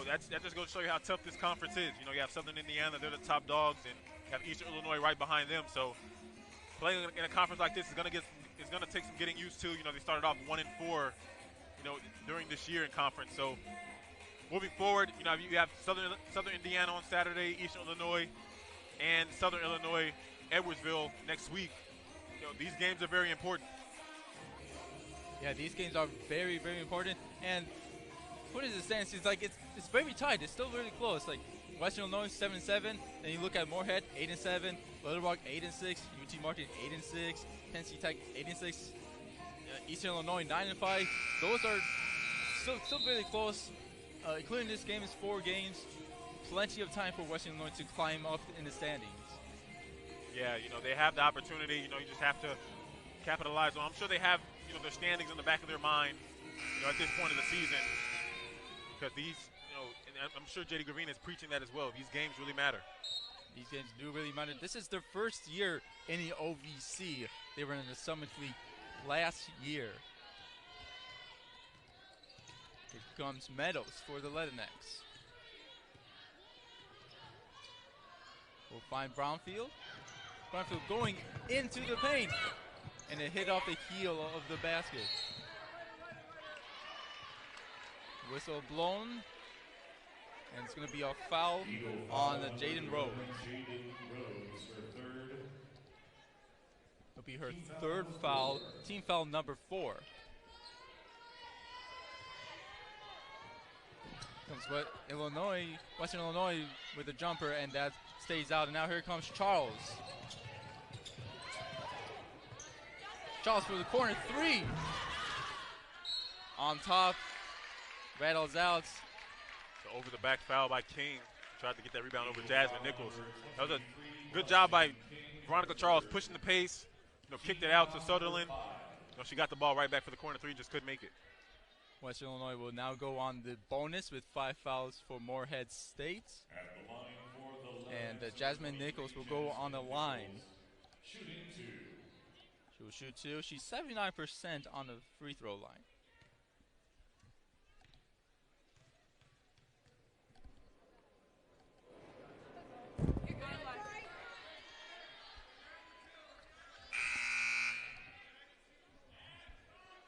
Speaker 1: that just goes to show you how tough this conference is. You have Southern Indiana, they're the top dogs, and you have Eastern Illinois right behind them. So playing in a conference like this is going to take some getting used to. They started off 1-4, during this year in conference. So moving forward, you have Southern Indiana on Saturday, Eastern Illinois, and Southern Illinois, Edwardsville next week. These games are very important.
Speaker 2: Yeah, these games are very, very important. And what is the stance? It's like it's very tight. It's still really close. Like Western Illinois 7-7. Then you look at Morehead 8-7, Little Rock 8-6, UT Martin 8-6, Tennessee Tech 8-6, Eastern Illinois 9-5. Those are still really close. Including this game is 4 games. Plenty of time for Western Illinois to climb up in the standings.
Speaker 1: Yeah, they have the opportunity. You just have to capitalize on. I'm sure they have, their standings in the back of their mind, at this point of the season, because these, and I'm sure JD Gravina is preaching that as well. These games really matter.
Speaker 2: These games do really matter. This is their first year in the OVC. They were in the Summit League last year. Here comes Meadows for the Latinx. We'll find Brownfield. Brownfield going into the paint. And it hit off the heel of the basket. Whistle blown. And it's going to be a foul on Jaden Rhodes. It'll be her third foul, team foul number 4. Comes Western Illinois with a jumper, and that stays out. And now here comes Charles. Charles for the corner 3. On top, rattles out.
Speaker 1: So over the back foul by King. Tried to get that rebound over Jasmine Nichols. That was a good job by Veronica Charles pushing the pace. Kicked it out to Sutherland. She got the ball right back for the corner 3, just couldn't make it.
Speaker 2: Western Illinois will now go on the bonus with 5 fouls for Morehead State. And Jasmine Nichols will go on the line. She will shoot 2. She's 79% on the free throw line.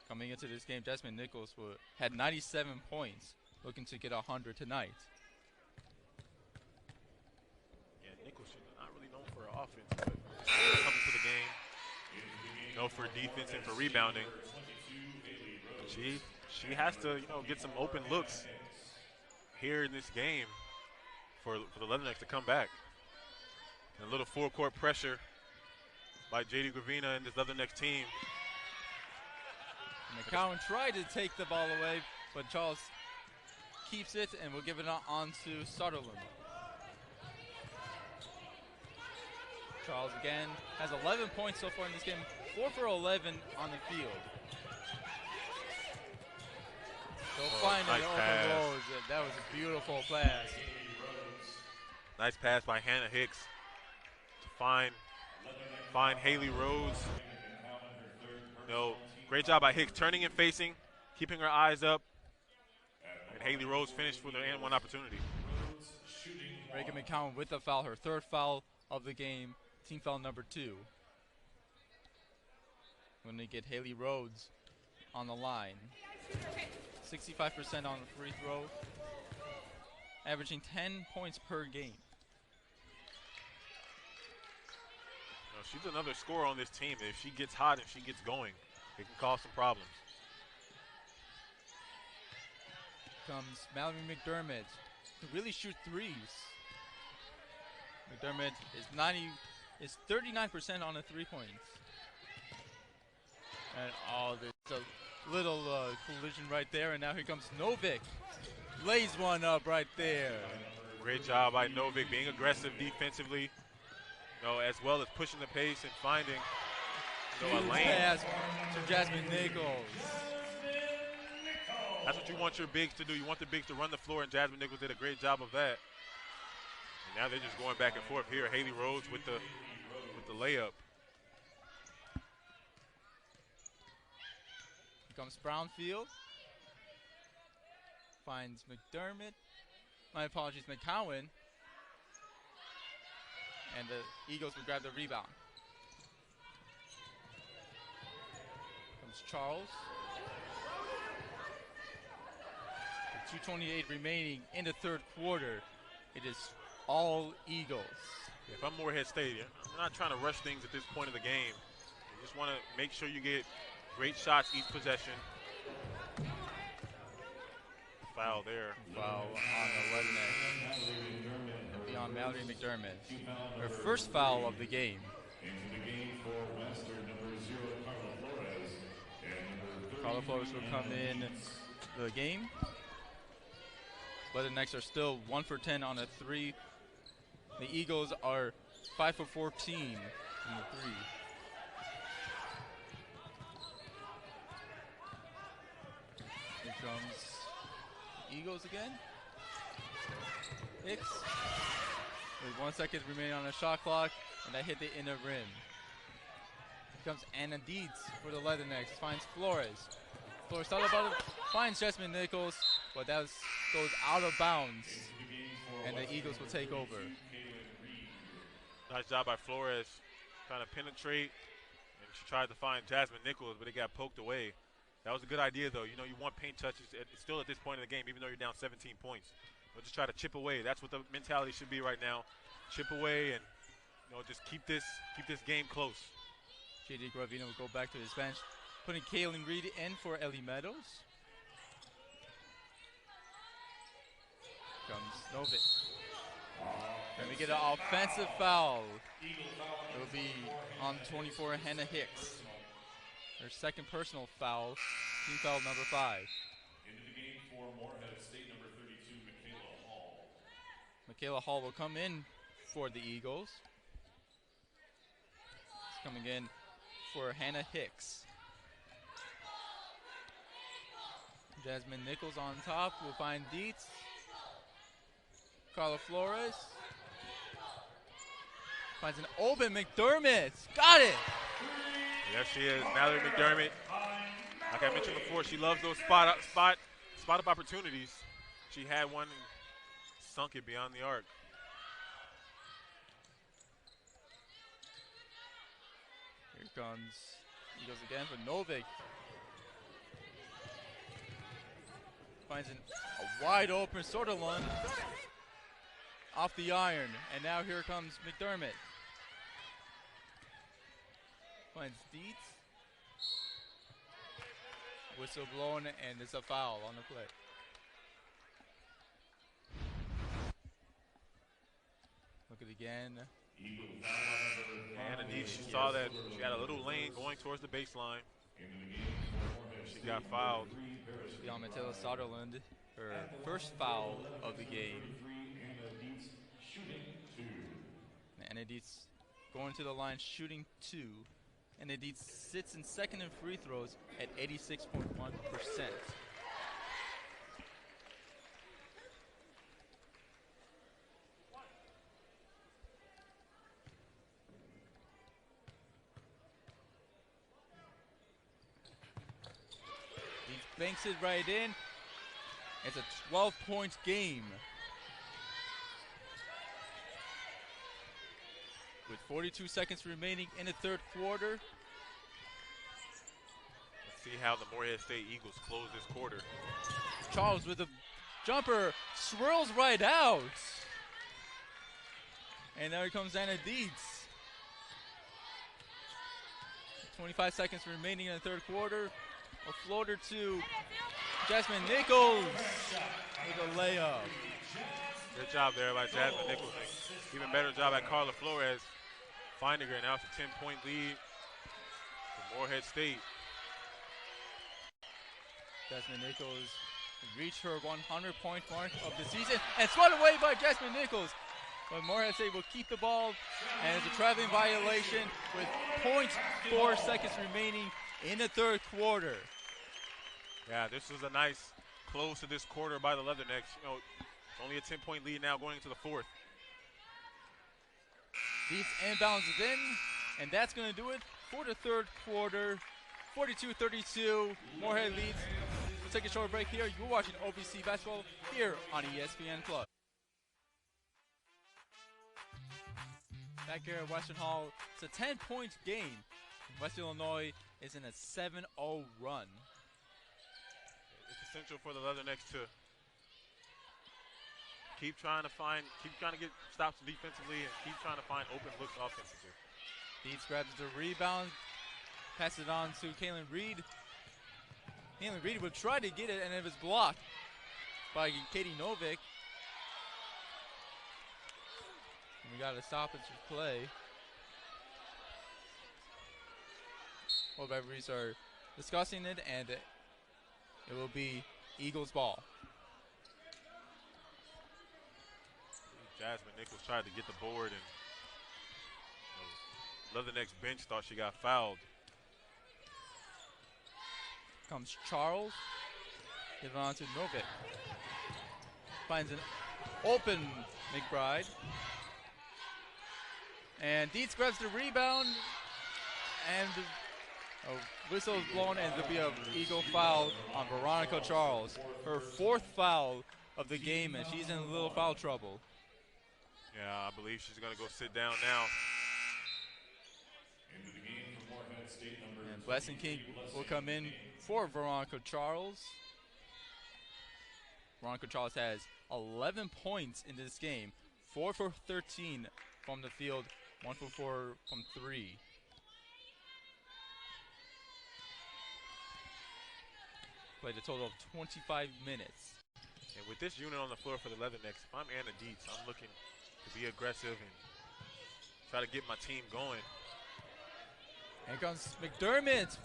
Speaker 2: Coming into this game, Jasmine Nichols had 97 points, looking to get 100 tonight.
Speaker 1: Yeah, Nichols, she's not really known for her offense, but she's coming to the game, known for defense and for rebounding. She has to, get some open looks here in this game for the Leathernecks to come back. And a little full-court pressure by JD Gravina and this Leathernecks team.
Speaker 2: McCowan tried to take the ball away, but Charles keeps it and will give it on to Sutherland. Charles again has 11 points so far in this game, 4 for 11 on the field. They'll find
Speaker 1: nice
Speaker 2: an
Speaker 1: pass.
Speaker 2: open Rose. That was a beautiful pass.
Speaker 1: Nice pass by Hannah Hicks to find Haley Rose. Great job by Hicks turning and facing, keeping her eyes up. And Haley Rose finished for the and one opportunity.
Speaker 2: Reagan McCowan with the foul, her third foul of the game, team foul number 2. When they get Haley Rhodes on the line. 65% on the free throw, averaging 10 points per game.
Speaker 1: She's another scorer on this team. If she gets hot, if she gets going, it can cause some problems.
Speaker 2: Comes Mallory McDermott, who really shoot threes. McDermott is 39% on the 3 points. And there's a little collision right there, and now here comes Novik. Lays one up right there.
Speaker 1: Great job by Novik being aggressive defensively, as well as pushing the pace and finding a lane.
Speaker 2: Pass to Jasmine Nichols.
Speaker 1: That's what you want your bigs to do. You want the bigs to run the floor, and Jasmine Nichols did a great job of that. And now they're just going back and forth here. Haley Rhodes with the layup.
Speaker 2: Here comes Brownfield. Finds McDermott. My apologies, McCowan. And the Eagles will grab the rebound. Comes Charles. With 2:28 remaining in the third quarter. It is all Eagles.
Speaker 1: If I'm Morehead State, I'm not trying to rush things at this point of the game. You just want to make sure you get great shots each possession. Foul there.
Speaker 2: Foul on the Leathernecks. It'll be on Mallory McDermott. Her first foul of the game. Carla Flores will come in the game. Leathernecks are still 1 for 10 on a 3. The Eagles are 5 for 14 in the 3. comes Eagles again. Hicks. With 1 second remaining on the shot clock, and that hit the inner rim. Here comes Anna Dietz for the Leathernecks. Finds Flores. Flores thought about it. Finds Jasmine Nichols, but that goes out of bounds, and the Eagles will take over.
Speaker 1: Nice job by Flores, trying to penetrate, and she tried to find Jasmine Nichols, but it got poked away. That was a good idea, though. You know, you want paint touches. It's still at this point in the game, even though you're down 17 points. But just try to chip away. That's what the mentality should be right now. Chip away and, you know, just keep this game close.
Speaker 2: J.D. Gravino will go back to his bench, putting Kaylin Reed in for Ellie Meadows. Comes Novik. And we get an offensive foul. It will be on 24, Hannah Hicks. Her second personal foul, team foul number 5.
Speaker 3: Into the game for Morehead State, number 32, Michaela Hall.
Speaker 2: Michaela Hall will come in for the Eagles. It's coming in for Hannah Hicks. Jasmine Nichols on top. We'll find Dietz. Carla Flores. Finds an open McDermott. Got it!
Speaker 1: There she is, Mallory McDermott. Like I mentioned before, she loves those spot up opportunities. She had one and sunk it beyond the arc.
Speaker 2: Here comes Eagles again for Novik. Finds a wide open Soderlund off the iron, and now here comes McDermott. Finds Dietz. Whistle blown, and it's a foul on the play. Look at it again.
Speaker 1: And Dietz, she saw that she had a little lane going towards the baseline. She got fouled.
Speaker 2: On Matilda Soderlund, her first foul of the game. Anna Dietz going to the line, shooting 2. Anna Dietz sits in second in free throws at 86.1%. Dietz banks it right in. It's a 12-point game. With 42 seconds remaining in the third quarter.
Speaker 1: Let's see how the Morehead State Eagles close this quarter.
Speaker 2: Charles with a jumper, swirls right out. And there comes Anna Dietz. 25 seconds remaining in the third quarter. A floater to Jasmine Nichols with a layup.
Speaker 1: Good job there by Jasmine Nichols. Even better job by Carla Flores finding her. Now it's a 10-point lead for Morehead State.
Speaker 2: Jasmine Nichols reached her 100-point mark of the season and swatted away by Jasmine Nichols. But Morehead State will keep the ball, and it's a traveling violation with 0.4 seconds remaining in the third quarter.
Speaker 1: Yeah, this was a nice close to this quarter by the Leathernecks. You know, it's only a 10-point lead now going into the fourth.
Speaker 2: Dietz inbounds it in, and that's going to do it for the third quarter. 42-32, Morehead leads. We'll take a short break here. You're watching OVC basketball here on ESPN+. Back here at Western Hall, it's a 10-point game. West Illinois is in a 7-0 run.
Speaker 1: It's essential for the Leathernecks to keep trying to get stops defensively and keep trying to find open looks offensively.
Speaker 2: Dietz grabs the rebound, passes it on to Kaylin Reed. Kaylin Reed would try to get it, and it was blocked by Katie Novik. And we got a stoppage of play. Both referees are discussing it, and it will be Eagles ball.
Speaker 1: Jasmine Nichols tried to get the board, and Leathernecks bench thought she got fouled.
Speaker 2: Comes Charles. Give it on to Novik. Finds an open McBride. And Dietz grabs the rebound. And a whistle is blown, and there'll be an Eagle foul on Veronica Charles. Her 4th foul of the game, and she's in a little foul trouble.
Speaker 1: Yeah, I believe she's going to go sit down now.
Speaker 3: Into the game for Morehead State number
Speaker 2: And Blessing King will come in for Veronica Charles. Veronica Charles has 11 points in this game. 4 for 13 from the field, 1 for 4 from 3. Played a total of 25 minutes.
Speaker 1: And with this unit on the floor for the Leathernecks, if I'm Anna Dietz, I'm looking to be aggressive and try to get my team going.
Speaker 2: Here comes McDermott.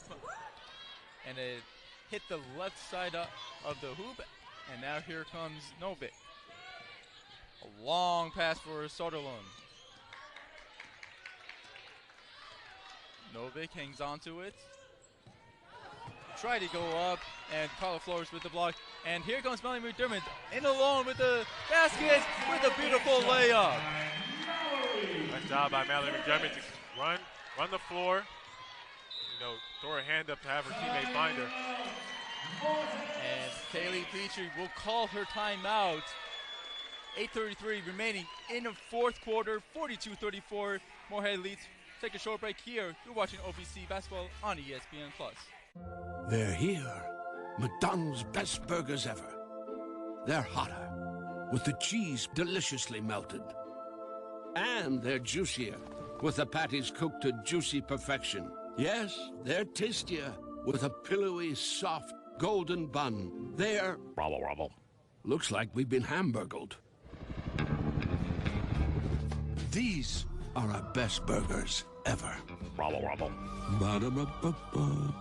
Speaker 2: And it hit the left side of the hoop. And now here comes Novik. A long pass for Soderlund. Novik hangs on to it. Try to go up, and Carla Flores with the block. And here comes Melanie McDermott in alone with the basket with a beautiful layup.
Speaker 1: Nice job by Mallory McDermott to run the floor. You know, throw her hand up to have her teammate find her.
Speaker 2: And Kaylee Petrie will call her timeout. 8:33 remaining in the 4th quarter, 42-34. Morehead leads. Take a short break here. You're watching OVC basketball on ESPN+.
Speaker 12: They're here. McDonald's best burgers ever. They're hotter, with the cheese deliciously melted. And they're juicier, with the patties cooked to juicy perfection. Yes, they're tastier, with a pillowy, soft, golden bun. They're... Rubble, rubble. Looks like we've been hamburgled. These are our best burgers ever. Rubble, rubble. Ba-da-ba-ba-ba.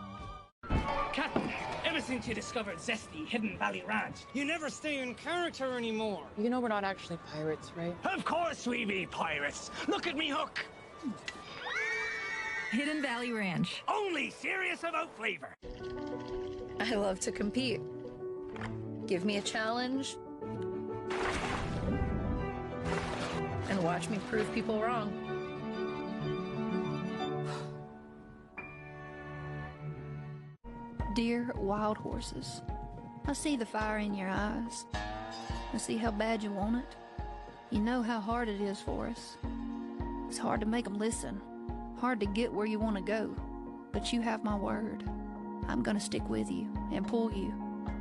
Speaker 10: Captain, ever since you discovered Zesty Hidden Valley Ranch, you never stay in character anymore.
Speaker 13: You know we're not actually pirates, right?
Speaker 10: Of course we be pirates. Look at me hook.
Speaker 20: Hidden Valley Ranch.
Speaker 10: Only serious about flavor.
Speaker 20: I love to compete. Give me a challenge and watch me prove people wrong.
Speaker 21: Dear wild horses, I see the fire in your eyes. I see how bad you want it. You know how hard it is for us. It's hard to make them listen, hard to get where you want to go. But you have my word. I'm gonna stick with you and pull you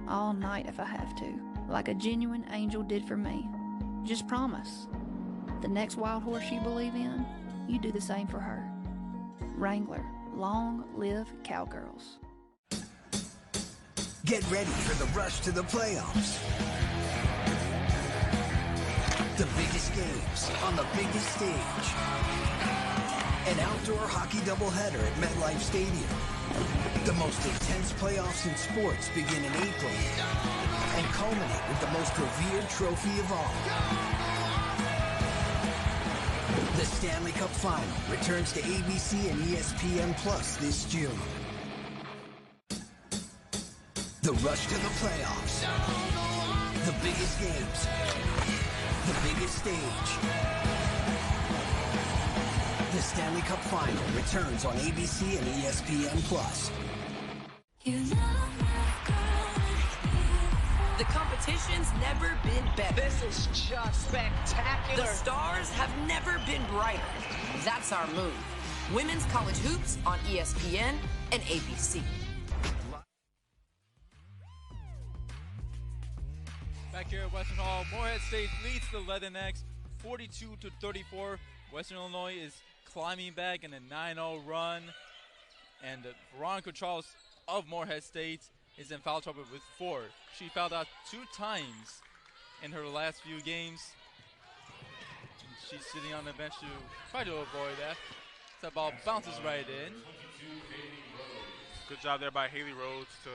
Speaker 21: all night if I have to, like a genuine angel did for me. Just promise. The next wild horse you believe in, you do the same for her. Wrangler, long live cowgirls.
Speaker 22: Get ready for the rush to the playoffs. The biggest games on the biggest stage. An outdoor hockey doubleheader at MetLife Stadium. The most intense playoffs in sports begin in April and culminate with the most revered trophy of all. The Stanley Cup Final returns to ABC and ESPN Plus this June. The rush to the playoffs. The biggest games. The biggest stage. The Stanley Cup Final returns on ABC and ESPN Plus.
Speaker 18: The competition's never been better.
Speaker 15: This is just spectacular.
Speaker 18: The stars have never been brighter. That's our move. Women's college hoops on ESPN and ABC.
Speaker 2: Back here at Western Hall, Morehead State leads the Leathernecks 42-34. Western Illinois is climbing back in a 9-0 run. And Veronica Charles of Morehead State is in foul trouble with 4. She fouled out 2 times in her last few games. She's sitting on the bench to try to avoid that. That ball bounces right in.
Speaker 1: Good job there by Haley Rhodes to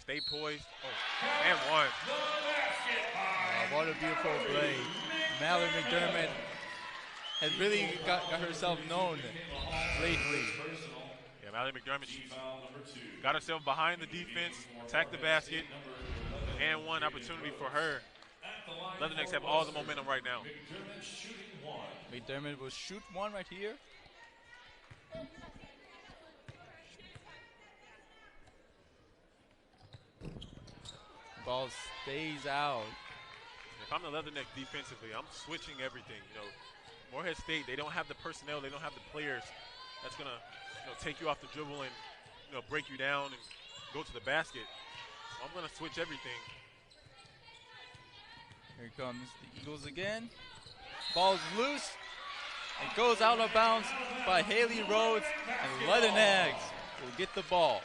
Speaker 1: stay poised. Oh, and one.
Speaker 2: What a beautiful play. Mallory McDermott has really got herself known lately.
Speaker 1: Yeah, Mallory McDermott, she got herself behind the defense, attacked the basket, and one opportunity for her. Leathernecks have all the momentum right now.
Speaker 2: McDermott will shoot one right here. Ball stays out.
Speaker 1: If I'm the Leatherneck defensively, I'm switching everything. You know, Morehead State, they don't have the personnel, they don't have the players that's gonna, take you off the dribble and, break you down and go to the basket. So I'm gonna switch everything.
Speaker 2: Here comes the Eagles again. Ball's loose. It goes out of bounds by Haley Rhodes, and Leathernecks will get the ball.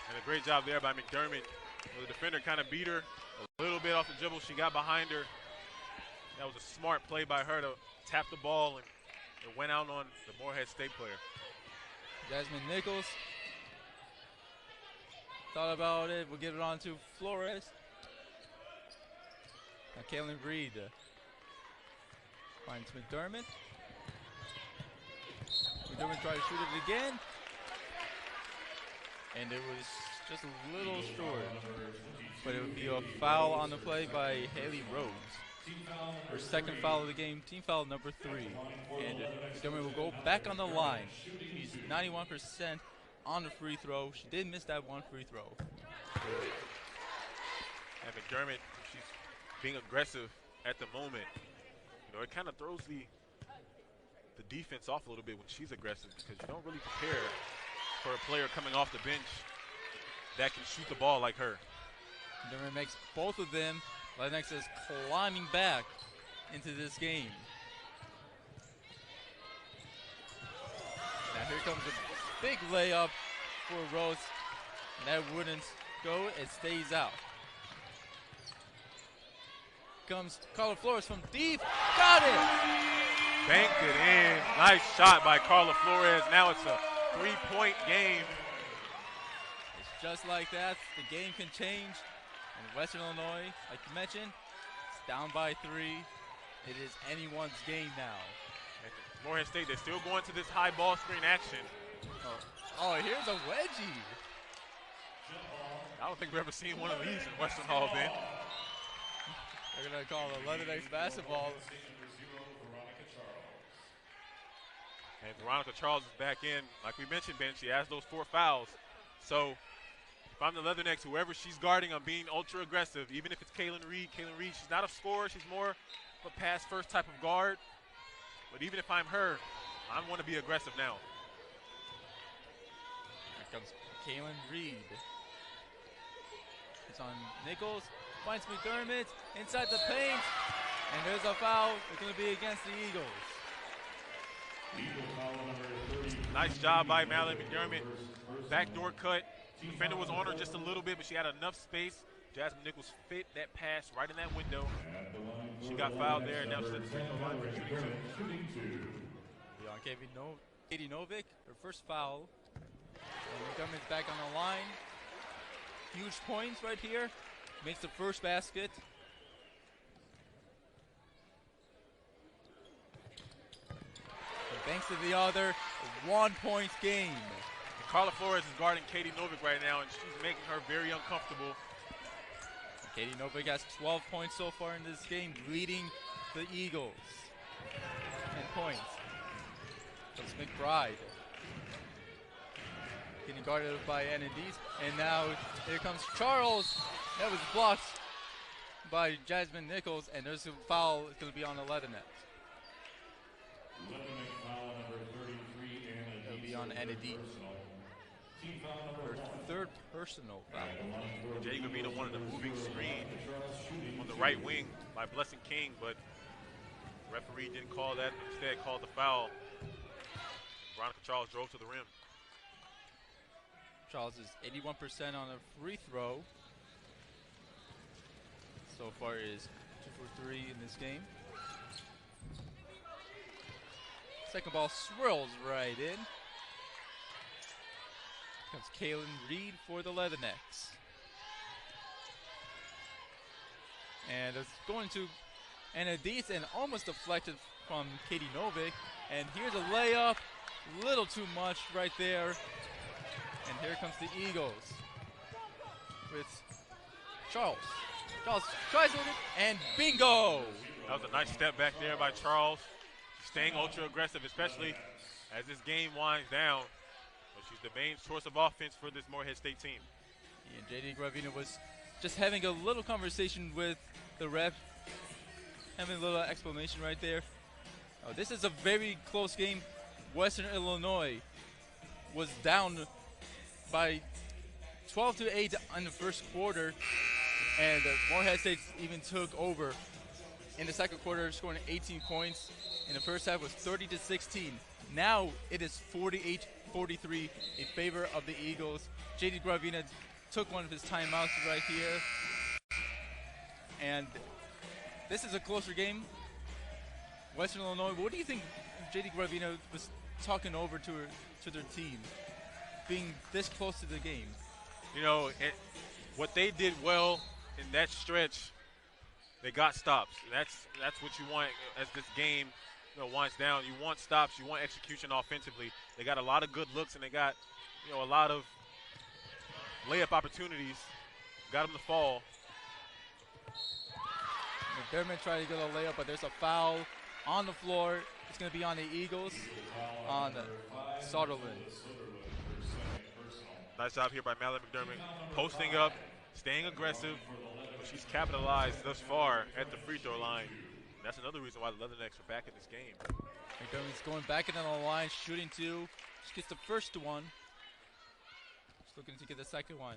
Speaker 1: And a great job there by McDermott. The defender kind of beat her a little bit off the dribble. She got behind her. That was a smart play by her to tap the ball, and it went out on the Morehead State player.
Speaker 2: Jasmine Nichols thought about it. We'll give it on to Flores. Now Kaylin Reed finds McDermott. McDermott tried to shoot it again, and it was just a little short. But it would be a foul on the play by Haley Rhodes. Her second foul of the game, team foul number 3. And McDermott will go back on the line. She's 91% on the free throw. She did miss that one free throw.
Speaker 1: And McDermott, she's being aggressive at the moment. It kind of throws the defense off a little bit when she's aggressive, because you don't really prepare for a player coming off the bench that can shoot the ball like her.
Speaker 2: McDermott makes both of them. Leathernecks is climbing back into this game. Now here comes a big layup for Rhodes. And that wouldn't go. It stays out. Comes Carla Flores from deep. Got it!
Speaker 1: Banked it in. Nice shot by Carla Flores. Now it's a 3-point game.
Speaker 2: It's just like that. The game can change. And Western Illinois, like you mentioned, it's down by 3. It is anyone's game now.
Speaker 1: And Morehead State, they're still going to this high ball screen action.
Speaker 2: Oh, here's a wedgie.
Speaker 1: I don't think we've ever seen one of these in Western Hall, Ben.
Speaker 2: They're going to call it Leathernecks basketball.
Speaker 1: And Veronica Charles is back in. Like we mentioned, Ben, she has those 4 fouls. So if I'm the Leathernecks, whoever she's guarding, I'm being ultra aggressive. Even if it's Kaylin Reed. Kaylin Reed, she's not a scorer. She's more of a pass first type of guard. But even if I'm her, I want to be aggressive now.
Speaker 2: Here comes Kaylin Reed. It's on Nichols. Finds McDermott inside the paint. And there's a foul. It's going to be against the Eagles.
Speaker 1: Nice job by Mallory McDermott. Backdoor cut. Defender was on her just a little bit, but she had enough space. Jasmine Nichols fit that pass right in that window. She got fouled there, and now she's at the free throw line for shooting 2.
Speaker 2: Beyond Katie Novick, her first foul. And McDermott's back on the line. Huge points right here. Makes the first basket. Banks to the other. 1-point game.
Speaker 1: And Carla Flores is guarding Katie Novick right now, and she's making her very uncomfortable.
Speaker 2: Katie Novick has 12 points so far in this game, leading the Eagles. 10 points. That's McBride. Getting guarded by Anandise. And now here comes Charles. That was blocked by Jasmine Nichols, and there's a foul. It's going to be on the Leathernecks. It'll be on Anandise. Her third personal foul.
Speaker 1: Jay Gavino wanted a moving screen on the right wing by Blessing King, but the referee didn't call that. Instead, called the foul. Veronica Charles drove to the rim.
Speaker 2: Charles is 81% on a free throw. So far is 2 for 3 in this game. Second ball swirls right in. Comes Kaylin Reed for the Leathernecks. And it's going to Anandise and almost deflected from Katie Novick. And here's a layup. Little too much right there. And here comes the Eagles with Charles. Charles tries with it, and bingo!
Speaker 1: That was a nice step back there by Charles. Staying ultra aggressive, especially as this game winds down. But she's the main source of offense for this Morehead State team.
Speaker 2: And JD Gravina was just having a little conversation with the ref, having a little explanation right there. Oh, this is a very close game. Western Illinois was down by 12-8 in the first quarter, and Morehead State even took over in the second quarter, scoring 18 points. In the first half was 30-16. Now it is 48-43 in favor of the Eagles. JD Gravina took one of his timeouts right here. And this is a closer game. Western Illinois, what do you think JD Gravina was talking over to their team, being this close to the game?
Speaker 1: You know, what they did well in that stretch, they got stops. That's what you want as this game winds down. You want stops. You want execution offensively. They got a lot of good looks, and they got a lot of layup opportunities. Got them to fall.
Speaker 2: McDermott tried to get a layup, but there's a foul on the floor. It's going to be on the Eagles, on Sutherland.
Speaker 1: Nice job here by Mallory McDermott, posting up, staying aggressive. She's capitalized thus far at the free throw line. That's another reason why the Leathernecks are back in this game.
Speaker 2: McDermott's going back into the line, shooting two. She gets the first one. She's looking to get the second one.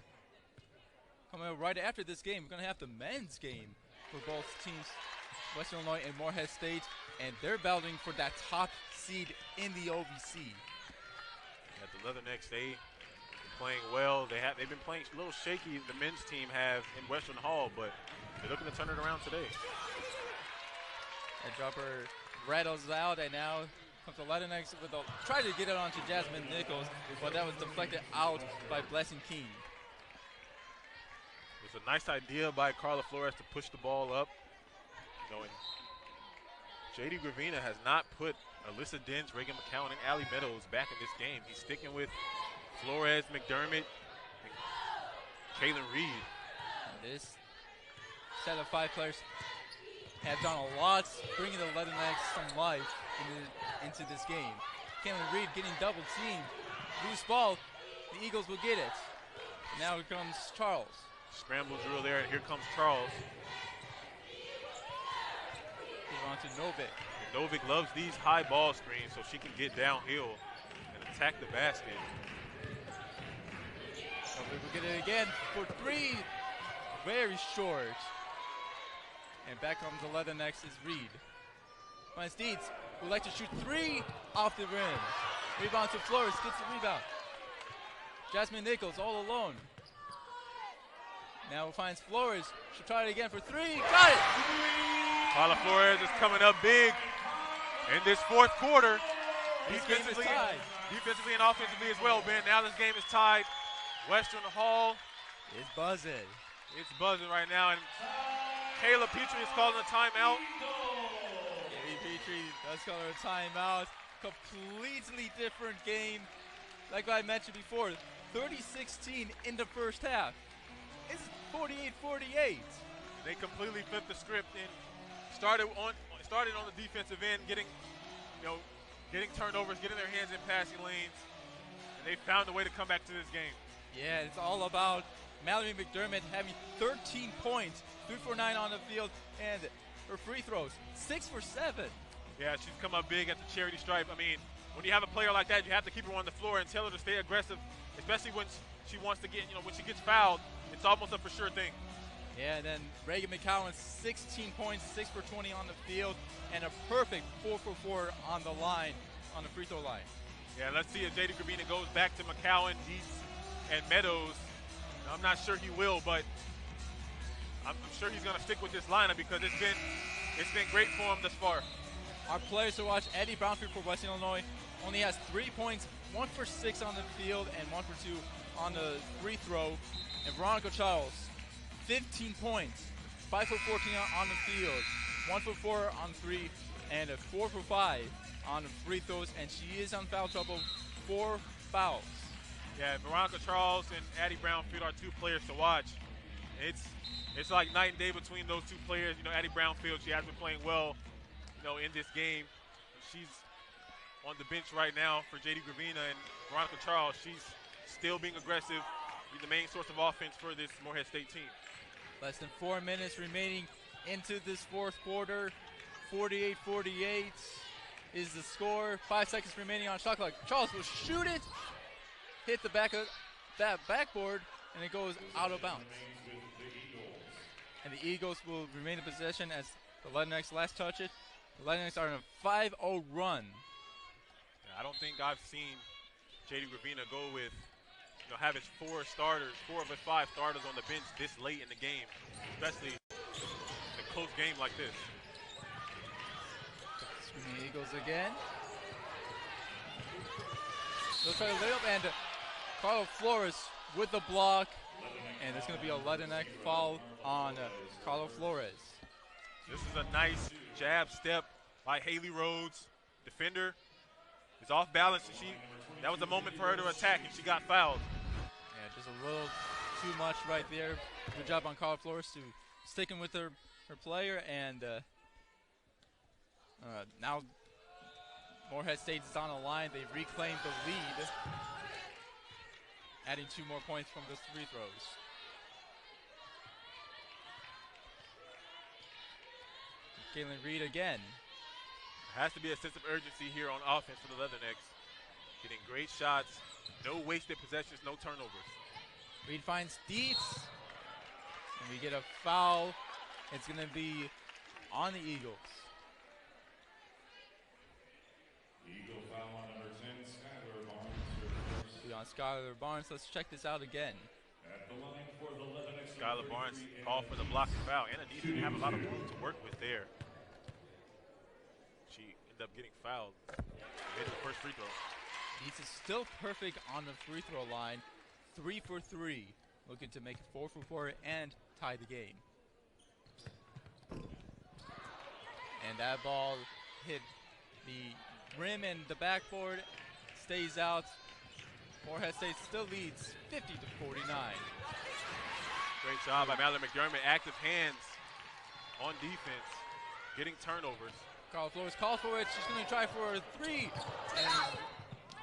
Speaker 2: Coming up right after this game, we're going to have the men's game for both teams, Western Illinois and Morehead State, and they're battling for that top seed in the OVC.
Speaker 1: Yeah, the Leathernecks, they've been playing well. They've been playing a little shaky, the men's team have in Western Hall, but they're looking to turn it around today.
Speaker 2: That dropper rattles out, and now comes the Leathernecks with a try to get it onto Jasmine Nichols, but that was deflected out by Blessing King.
Speaker 1: It was a nice idea by Carla Flores to push the ball up. And JD Gravina has not put Alyssa Dens, Reagan McCowan, and Allie Meadows back in this game. He's sticking with Flores, McDermott, and Kaylin Reed.
Speaker 2: This set of 5 players have done a lot, bringing the Leathernecks some life into this game. Kaylin Reed getting double teamed. Loose ball, the Eagles will get it. Now here comes Charles.
Speaker 1: Scramble drill there, and here comes Charles.
Speaker 2: On to Novik.
Speaker 1: And Novik loves these high ball screens so she can get downhill and attack the basket.
Speaker 2: Novik will get it again for 3. Very short. And back comes the Leathernecks is Reed. Finds Deeds, would like to shoot 3 off the rim. Rebound to Flores, gets the rebound. Jasmine Nichols all alone. Now finds Flores, she'll try it again for 3, got it!
Speaker 1: Carla Flores is coming up big in this fourth quarter.
Speaker 2: Defensively
Speaker 1: and offensively as well, Ben. Now this game is tied. Western Hall
Speaker 2: is buzzing.
Speaker 1: It's buzzing right now, and Kayla Petrie is calling a timeout.
Speaker 2: Kayla Petrie does call her a timeout. Completely different game. Like I mentioned before, 30-16 in the first half. It's 48-48.
Speaker 1: They completely flipped the script and started on the defensive end, getting turnovers, getting their hands in passing lanes, and they found a way to come back to this game.
Speaker 2: Yeah, it's all about Mallory McDermott having 13 points, 3 for 9 on the field, and her free throws, 6 for 7.
Speaker 1: Yeah, she's come up big at the charity stripe. I mean, when you have a player like that, you have to keep her on the floor and tell her to stay aggressive, especially when she wants to get, when she gets fouled, it's almost a for sure thing.
Speaker 2: Yeah, and then Reagan McCowan, 16 points, 6 for 20 on the field, and a perfect 4 for 4 on the line, on the free throw line.
Speaker 1: Yeah, let's see if JD Gravina goes back to McCowan, Dietz, and Meadows. I'm not sure he will, but I'm sure he's going to stick with this lineup because it's been great for him thus far.
Speaker 2: Our players to watch, Eddie Brownfield for Western Illinois only has 3 points, 1 for 6 on the field, and 1 for 2 on the free throw. And Veronica Charles, 15 points, 5 for 14 on the field, 1 for 4 on 3, and a 4 for 5 on the free throws, and she is on foul trouble, 4 fouls.
Speaker 1: Yeah, Veronica Charles and Addie Brownfield are 2 players to watch. It's It's like night and day between those two players. You know, Addie Brownfield, she has been playing well, you know, in this game. She's on the bench right now for J.D. Gravina, and Veronica Charles, she's still being aggressive, being the main source of offense for this Morehead State team.
Speaker 2: Less than 4 minutes remaining into this fourth quarter. 48-48 is the score. 5 seconds remaining on shot clock. Charles will shoot it, hit the back of that backboard, and it goes out of bounds. And the Eagles will remain in possession as the Latinx last touch it. The Latinx are in a 5-0 run.
Speaker 1: I don't think I've seen J.D. Gravina go with, you know, having 4 of his 5 starters on the bench this late in the game, especially in a close game like this.
Speaker 2: Screaming Eagles again. They'll try to lay up, and Carlo Flores with the block, and there's going to be a Latinx foul on Carlo Flores.
Speaker 1: This is a nice jab step by Haley Rhodes. Defender is off balance, and that was a moment for her to attack, and she got fouled.
Speaker 2: Yeah, just a little too much right there. Good job on Carlo Flores to sticking with her player, and now Morehead State is on the line. They reclaimed the lead, adding 2 more points from those free throws. Caitlin Reed again.
Speaker 1: There has to be a sense of urgency here on offense for the Leathernecks. Getting great shots, no wasted possessions, no turnovers.
Speaker 2: Reed finds Dietz, and we get a foul. It's going to be on the Eagles.
Speaker 3: Eagle foul on number 10, Skylar Barnes.
Speaker 2: Be on Skylar Barnes. Let's check this out again.
Speaker 3: At the line for the Leathernecks.
Speaker 1: Skylar Barnes called for the block and foul. Anna Dietz didn't have a lot of room to work with there. She ended up getting fouled. Made the first free throw.
Speaker 2: Dietz is still perfect on the free throw line. 3 for 3. Looking to make it 4 for 4 and tie the game. And that ball hit the rim and the backboard. Stays out. Morehead State still leads 50-49.
Speaker 1: Great job by Mallory McDermott. Active hands on defense. Getting turnovers.
Speaker 2: Carl Flores calls for it. She's going to try for a 3. And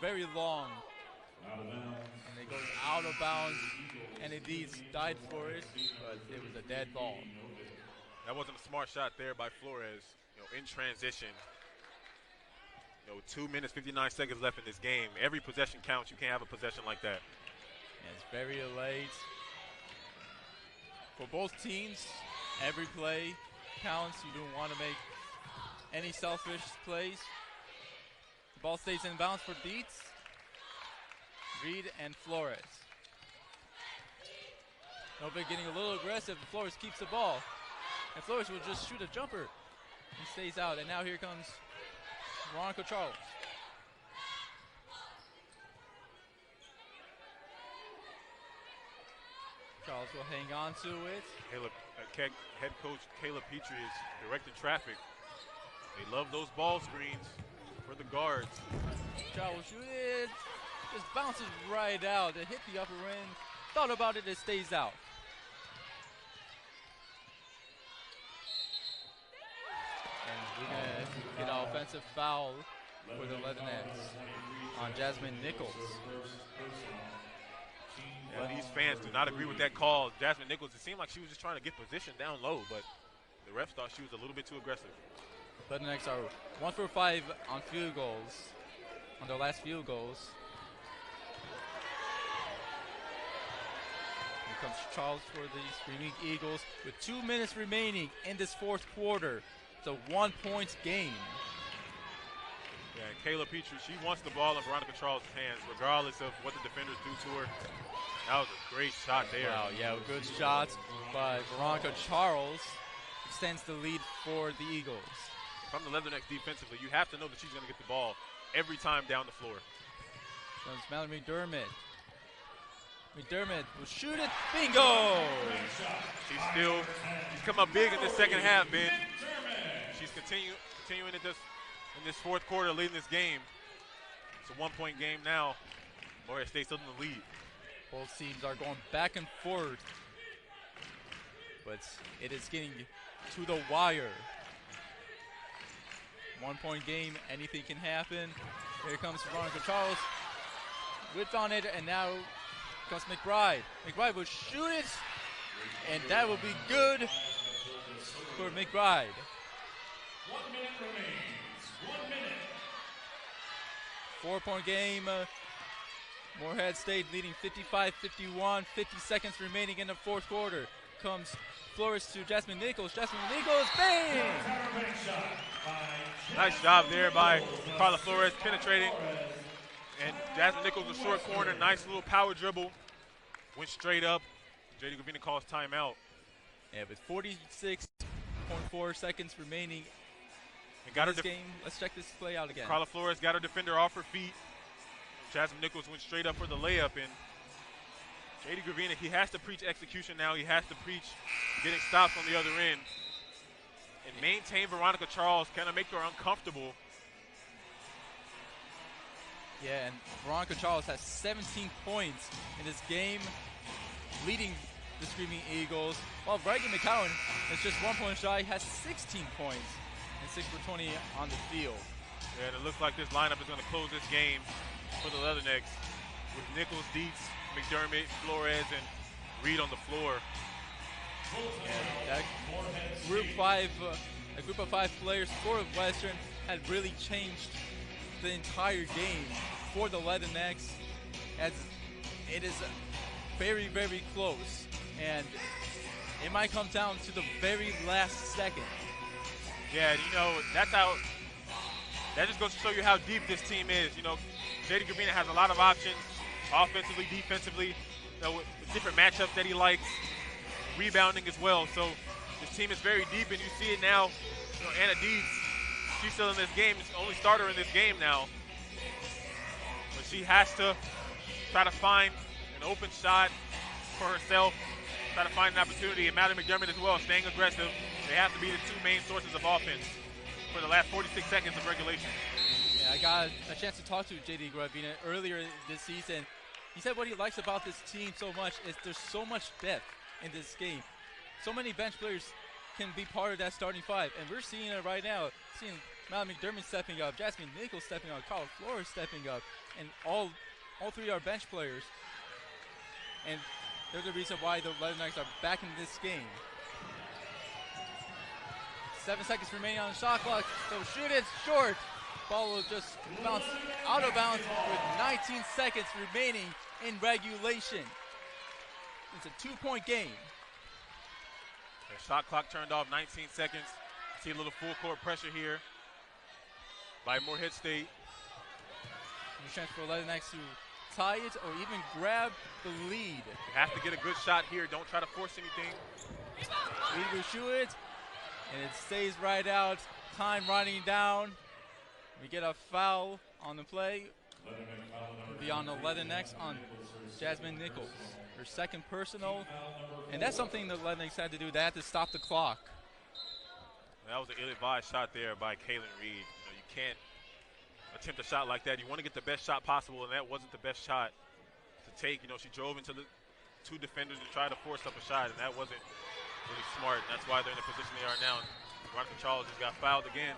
Speaker 2: very long. And it goes out of bounds. And indeed died for it, but it was a dead ball.
Speaker 1: That wasn't a smart shot there by Flores. You know, in transition. You know, 2 minutes, 59 seconds left in this game. Every possession counts. You can't have a possession like that.
Speaker 2: And it's very late. For both teams, every play counts. You don't want to make any selfish plays. The ball stays in bounds for Dietz, Reed, and Flores. Novik getting a little aggressive. Flores keeps the ball. And Flores will just shoot a jumper. He stays out. And now here comes Veronica Charles. Charles will hang on to it.
Speaker 1: Head coach Caleb Petrie is directing traffic. They love those ball screens for the guards.
Speaker 2: Charles will shoot it. Just bounces right out. It hit the upper rim. Thought about it. It stays out. And we're going to get an offensive foul for the Leathernecks on Jasmine Nichols.
Speaker 1: Yeah, these fans do not agree with that call. Jasmine Nichols, it seemed like she was just trying to get position down low, but the refs thought she was a little bit too aggressive.
Speaker 2: Leathernecks are 1 for 5 on field goals, on their last field goals. Here comes Charles for the Screaming Eagles with 2 minutes remaining in this fourth quarter. It's a 1-point game.
Speaker 1: Yeah, and Kayla Petrie, she wants the ball in Veronica Charles' hands, regardless of what the defenders do to her. That was a great shot there.
Speaker 2: Wow, yeah, good shots by Veronica Charles. Extends the lead for the Eagles.
Speaker 1: From the Leathernecks defensively, you have to know that she's going to get the ball every time down the floor.
Speaker 2: Comes Mallory McDermott. McDermott will shoot it. Bingo!
Speaker 1: She's come up big in this second half, Ben. She's continuing in this fourth quarter, leading this game. It's a 1-point game now. Morehead State still in the lead.
Speaker 2: Both teams are going back and forth. but it is getting to the wire. 1 point game, anything can happen. Here comes Veronica Charles. Whipped on it, and now comes McBride. McBride will shoot it, and that will be good for McBride.
Speaker 3: 1 minute remains. 1 minute.
Speaker 2: 4 point game. Morehead State leading 55-51. 50 seconds remaining in the fourth quarter. Comes Flores to Jasmine Nichols. Jasmine Nichols, bang!
Speaker 1: Nice job there by Carla Flores penetrating. And Jasmine Nichols, the short corner, nice little power dribble. Went straight up. JD Gravina calls timeout.
Speaker 2: Yeah, with 46.4 seconds remaining
Speaker 1: and got
Speaker 2: in this game. Let's check this play out again.
Speaker 1: Carla Flores got her defender off her feet. Jasmine Nichols went straight up for the layup, and JD Gravina, he has to preach execution now. He has to preach getting stops on the other end and maintain Veronica Charles, kind of make her uncomfortable.
Speaker 2: Yeah, and Veronica Charles has 17 points in this game, leading the Screaming Eagles, while Reagan McCowan is just 1 point shy, has 16 points and 6 for 20 on the field.
Speaker 1: Yeah, and it looks like this lineup is going to close this game for the Leathernecks with Nichols, Dietz, McDermott, Flores, and Reed on the floor.
Speaker 2: And that group of 5 players for Western had really changed the entire game for the Leathernecks, as it is very, very close, and it might come down to the very last second.
Speaker 1: Yeah, you know, that just goes to show you how deep this team is. You know, JD Gravina has a lot of options, offensively, defensively, you know, with different matchups that he likes, rebounding as well. So this team is very deep, and you see it now. You know, Anna Dietz, she's still in this game. She's the only starter in this game now. But she has to try to find an open shot for herself, try to find an opportunity. And Mallory McDermott as well, staying aggressive. They have to be the two main sources of offense for the last 46 seconds of regulation.
Speaker 2: Yeah, I got a chance to talk to JD Gravina earlier this season. He said what he likes about this team so much is there's so much depth in this game. So many bench players can be part of that starting 5, and we're seeing it right now. Seeing Mallory McDermott stepping up, Jasmine Nichols stepping up, Carla Flores stepping up, and all 3 are bench players. And they're the reason why the Leathernecks are back in this game. 7 seconds remaining on the shot clock. They'll shoot it short. Ball will just bounce out of bounds with 19 seconds remaining in regulation. It's a 2-point game.
Speaker 1: The shot clock turned off, 19 seconds. See a little full court pressure here by Morehead State.
Speaker 2: A chance for Leathernecks to tie it or even grab the lead.
Speaker 1: You have to get a good shot here. Don't try to force anything.
Speaker 2: Reed will shoot it, and it stays right out. Time running down. We get a foul on the play. Beyond the Leathernecks on Jasmine Nichols. Her second personal. And that's something the Leathernecks had to do. They had to stop the clock.
Speaker 1: That was an ill-advised shot there by Kaylin Reed. You know, you can't attempt a shot like that. You want to get the best shot possible, and that wasn't the best shot to take. You know, she drove into the 2 defenders to try to force up a shot, and that wasn't really smart. And that's why they're in the position they are now. And Veronica Charles just got fouled again.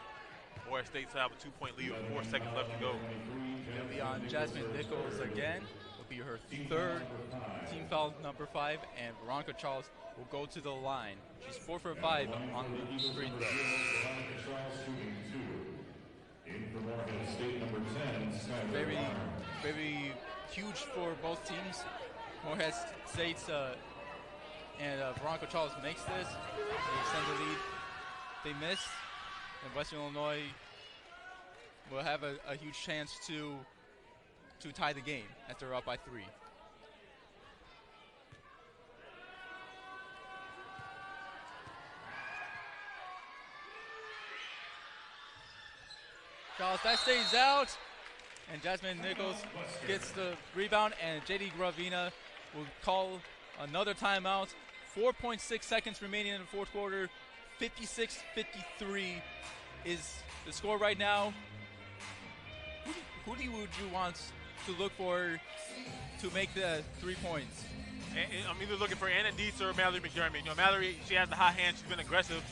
Speaker 1: Morehead State have a 2-point lead with 4 seconds left to go.
Speaker 2: It'll be on Jasmine Nichols again. It'll be her 3rd team foul, number 5, and Veronica Charles will go to the line. She's 4 for 5 on the free throw. Very, very huge for both teams. Morehead State's and Veronica Charles makes this. They extend the lead. They miss, and Western Illinois will have a huge chance to tie the game as they're up by 3. Charles, that stays out, and Jasmine Nichols gets the rebound, and JD Gravina will call another timeout. 4.6 seconds remaining in the fourth quarter. 56-53 is the score right now. Who would you want to look for to make the 3 points?
Speaker 1: And I'm either looking for Anna Dietz or Mallory McDermott. You know, Mallory, she has the hot hand. She's been aggressive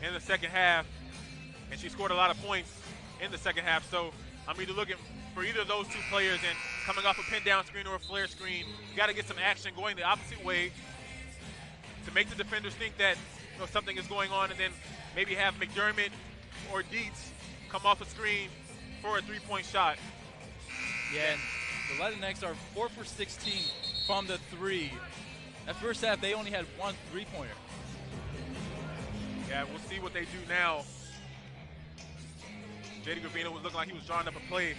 Speaker 1: in the second half, and she scored a lot of points in the second half. So I'm either looking for either of those two players, and coming off a pin down screen or a flare screen, you got to get some action going the opposite way to make the defenders think that something is going on, and then maybe have McDermott or Dietz come off a screen for a 3-point shot.
Speaker 2: Yeah, and the Latinx are 4 for 16 from the 3. That first half, they only had 1 3-pointer.
Speaker 1: Yeah, we'll see what they do now. J.D. Gravina was looking like he was drawing up a play.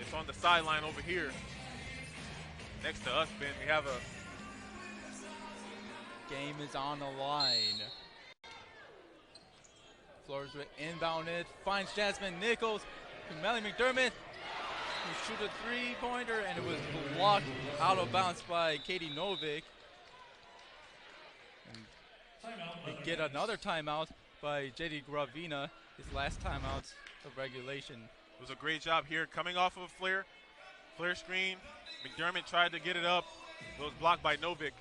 Speaker 1: It's on the sideline over here. Next to us, Ben, we have a...
Speaker 2: Game is on the line. Flores with inbound it, finds Jasmine Nichols. Melly McDermott who shoot a 3-pointer, and it was blocked out of bounds by Katie Novick. And they get another timeout by J.D. Gravina, his last timeout of regulation.
Speaker 1: It was a great job here coming off of a flare screen. McDermott tried to get it up. It was blocked by Novick.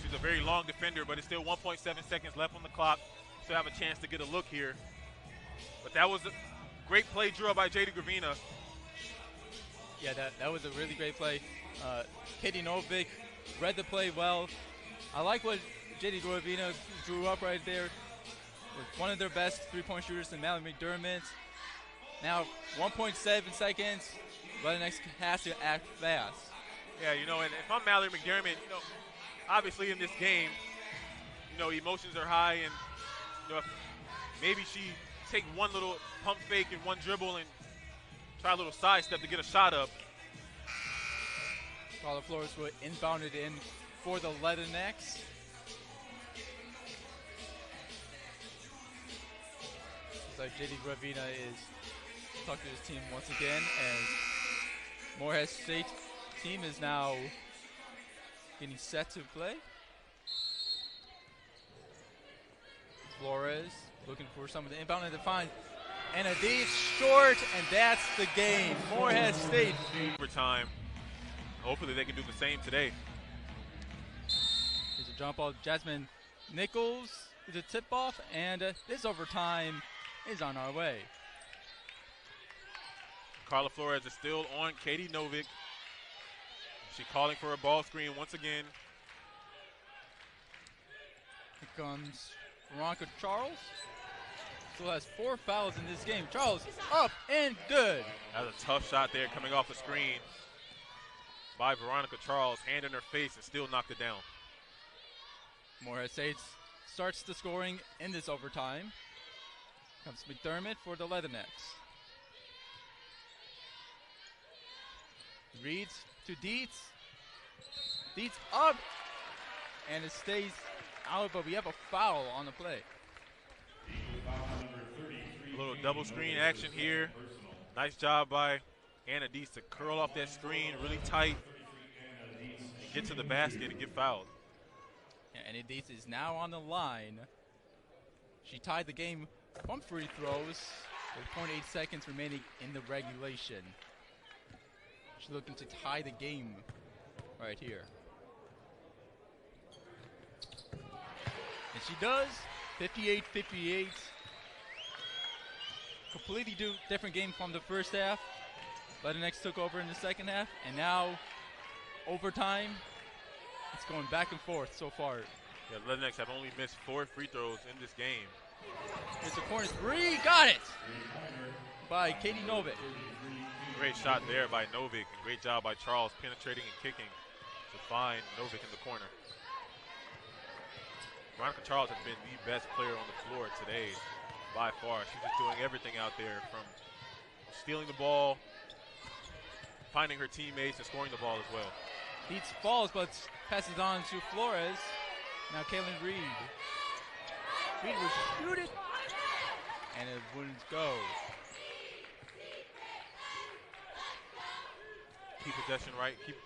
Speaker 1: She's a very long defender, but it's still 1.7 seconds left on the clock. Still have a chance to get a look here. But that was a great play draw by J.D. Gravina.
Speaker 2: Yeah, that was a really great play. Katie Novick read the play well. I like what J.D. Gravina drew up right there. With one of their best 3-point shooters in Mallory McDermott. Now 1.7 seconds. Latinx has to act fast.
Speaker 1: Yeah, and if I'm Mallory McDermott, obviously in this game, emotions are high, and if maybe she take one little pump fake and one dribble and try a little sidestep to get a shot up.
Speaker 2: Carla Flores will inbound it in for the Latinx. Looks like J.D. Gravina is talking to his team once again, as Morehead State team is now getting set to play. Flores looking for some of the inbound and to find Anna Dietz short, and that's the game. Morehead State.
Speaker 1: Overtime. Hopefully they can do the same today.
Speaker 2: Here's a jump ball. Jasmine Nichols with a tip off, and this overtime is on our way.
Speaker 1: Carla Flores is still on Katie Novick. She's calling for a ball screen once again.
Speaker 2: Here comes Veronica Charles. Still has 4 fouls in this game. Charles up and good.
Speaker 1: That was a tough shot there coming off a screen by Veronica Charles. Hand in her face and still knocked it down.
Speaker 2: Morehead State starts the scoring in this overtime. Comes McDermott for the Latinx. Reads to Dietz. Dietz up, and it stays out, but we have a foul on the play.
Speaker 1: A little double screen action here. Nice job by Anna Dietz to curl off that screen really tight and get to the basket and get fouled.
Speaker 2: Yeah, Anna Dietz is now on the line. She tied the game from free throws with 0.8 seconds remaining in the regulation. She's looking to tie the game right here. And she does. 58-58. Completely different game from the first half. Latinx took over in the second half, and now overtime. It's going back and forth so far.
Speaker 1: Yeah, Latinx have only missed 4 free throws in this game.
Speaker 2: Here's a corner 3. Got it by Katie Novick.
Speaker 1: Great shot there by Novick. And great job by Charles penetrating and kicking to find Novick in the corner. Veronica Charles has been the best player on the floor today by far. She's just doing everything out there, from stealing the ball, finding her teammates, and scoring the ball as well.
Speaker 2: Dietz falls, but passes on to Flores. Now Kaylin Reed. Reed will shoot it, and it wouldn't go.
Speaker 1: Keep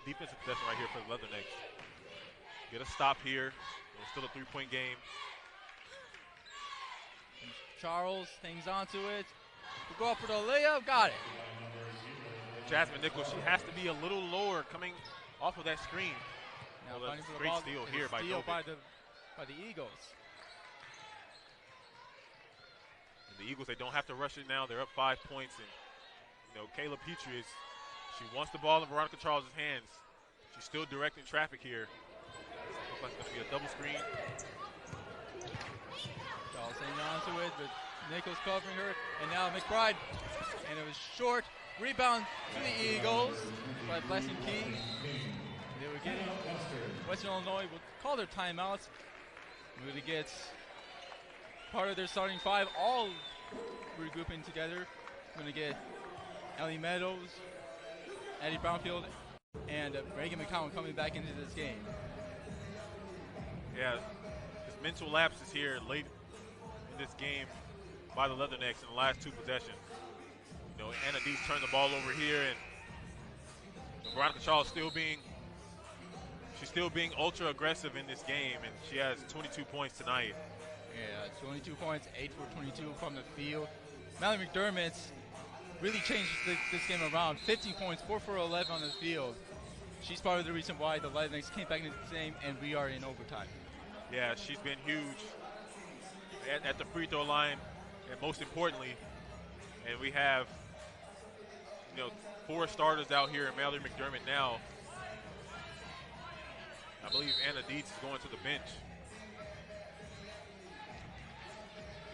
Speaker 1: defensive possession right here for the Leathernecks. Get a stop here. It's still a 3-point game.
Speaker 2: And Charles hangs on to it. We'll go up for the layup. Got it.
Speaker 1: Jasmine Nichols, she has to be a little lower coming off of that screen.
Speaker 2: Now
Speaker 1: well,
Speaker 2: fighting for the
Speaker 1: great
Speaker 2: ball.
Speaker 1: steal here by
Speaker 2: Steal
Speaker 1: Novik.
Speaker 2: by the Eagles.
Speaker 1: And the Eagles, they don't have to rush it now. They're up 5 points. And, you know, Kayla Petrie she wants the ball in Veronica Charles' hands. She's still directing traffic here. Looks like it's going to be a double screen.
Speaker 2: Charles hanging on to it, but Nichols covering her. And now McBride. And it was short. Rebound to the Eagles by Blessing King. They were getting Western Illinois will call their timeouts. Really gets part of their starting five all regrouping together. Going to get Ellie Meadows, Addie Brownfield, and Reagan McCowan coming back into this game.
Speaker 1: Yeah, this mental lapses here late in this game by the Leathernecks in the last 2 possessions. You know, Anna Dietz turned the ball over here, and Veronica Charles she's still being ultra aggressive in this game, and she has 22 points tonight.
Speaker 2: Yeah, 22 points, 8 for 22 from the field. Mallory McDermott really changed this game around. 15 points, 4 for 11 on the field. She's part of the reason why the Leathernecks came back into the game, and we are in overtime.
Speaker 1: Yeah, she's been huge at the free throw line, and most importantly, and we have, you know, 4 starters out here, and Mallory McDermott now. I believe Anna Dietz is going to the bench.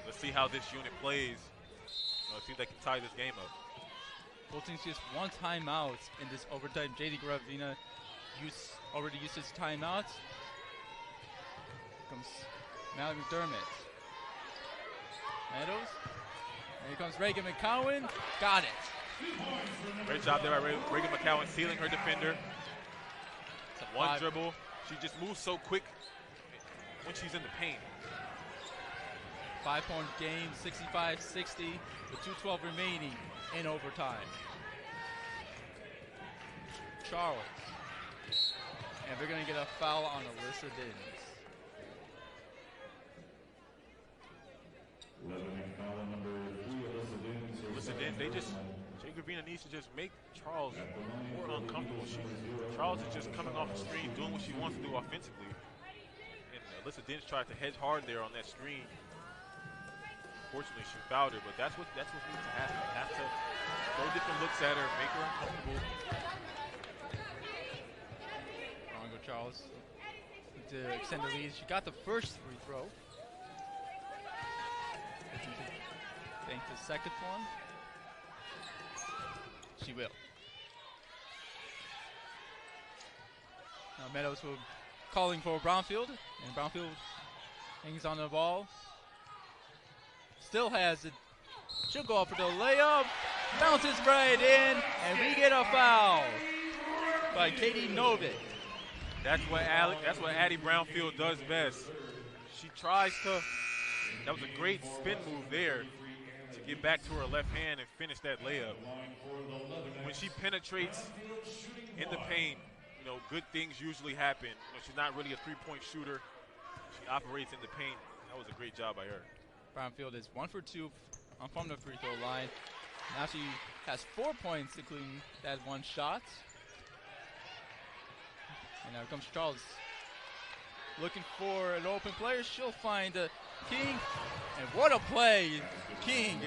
Speaker 1: Let's see how this unit plays. Let's see if they can tie this game up.
Speaker 2: Both teams just 1 timeout in this overtime. JD Gravina already used his timeout. Comes Mallory McDermott. Meadows. And here comes Reagan McCowan. Got it.
Speaker 1: Great job there by Reagan McCowan, sealing her defender. One dribble. She just moves so quick when she's in the paint.
Speaker 2: 5-point game, 65-60, with 2:12 remaining in overtime. Charles. And we're going to get a foul on Alyssa Dins.
Speaker 1: Alyssa Dins, Jay Gravina needs to just make Charles more uncomfortable. Charles is just coming off the screen, doing what she wants to do offensively. And Alyssa Dins tried to hedge hard there on that screen. Unfortunately, she fouled her, but that's what needs to happen. You have to throw different looks at her, make her uncomfortable.
Speaker 2: Rongo Charles to extend the lead. She got the first free throw. Think the second one. She will. Now Meadows will calling for Brownfield, and Brownfield hangs on the ball. Still has it. She'll go up for the layup. Bounces right in, and we get a foul by Katie Novik.
Speaker 1: That's what Addie Brownfield does best. She tries to. That was a great spin move there to get back to her left hand and finish that layup. When she penetrates in the paint, you know, good things usually happen. You know, she's not really a three-point shooter. She operates in the paint. That was a great job by her.
Speaker 2: Brownfield is 1 for 2 from the free throw line. Now she has 4 points, including that one shot. And now comes Charles. Looking for an open player. She'll find King. And what a play. King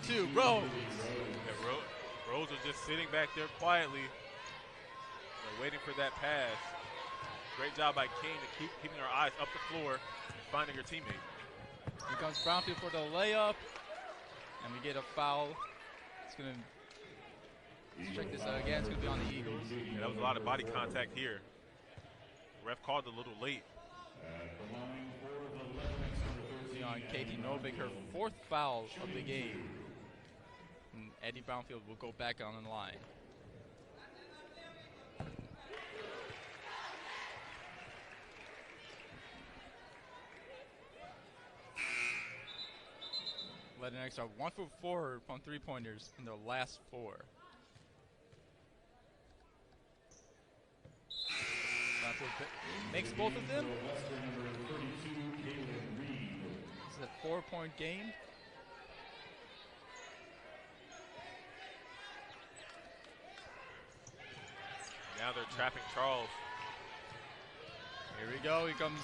Speaker 2: to Rose.
Speaker 1: Yeah, Rose was just sitting back there quietly, waiting for that pass. Great job by King to keep keeping her eyes up the floor, finding her teammate.
Speaker 2: Here comes Brownfield for the layup. And we get a foul. It's going to, let's check this out again. It's going to be on the Eagles.
Speaker 1: Yeah, that was a lot of body contact here. The ref called a little late.
Speaker 2: On Katie Novik, her 4th foul of the game. And Eddie Brownfield will go back on the line. Leathernecks are 1 for 4 from 3-pointers in their last 4. Makes both of them. It's a 4-point game.
Speaker 1: Now they're trapping Charles.
Speaker 2: Here we go. Here comes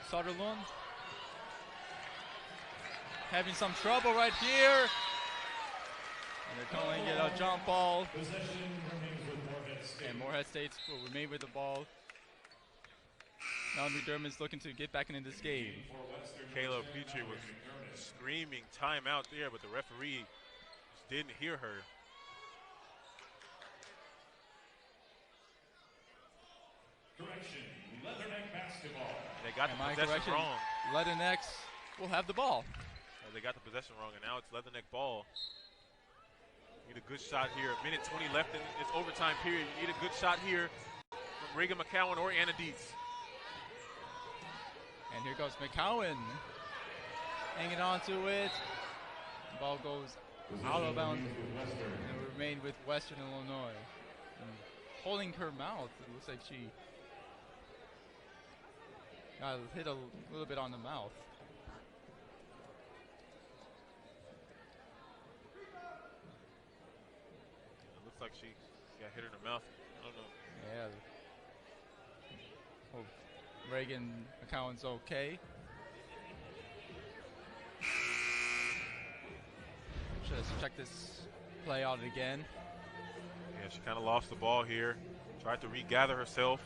Speaker 2: Sutherland. Having some trouble right here. And they're calling it a jump ball. And Morehead State will remain with the ball. Now McDermott's looking to get back into this game.
Speaker 1: Kayla Petrie was screaming timeout there, but the referee just didn't hear her.
Speaker 3: Correction, Leatherneck basketball.
Speaker 1: They got the possession wrong.
Speaker 2: Leatherneck will have the ball.
Speaker 1: They got the possession wrong, and now it's Leatherneck ball. Need a good shot here. A minute 20 left in this overtime period. You need a good shot here from Reagan McCowan or Anna Dietz.
Speaker 2: And here goes McCowan. Hanging on to it. The ball goes out of bounds. And it will remain with Western Illinois. And holding her mouth. It looks like she got hit a little bit on the mouth.
Speaker 1: Like she got hit in the mouth. I don't know.
Speaker 2: Yeah. Hope Reagan McCowan's okay. Let's check this play out again.
Speaker 1: Yeah, she kind of lost the ball here. Tried to regather herself.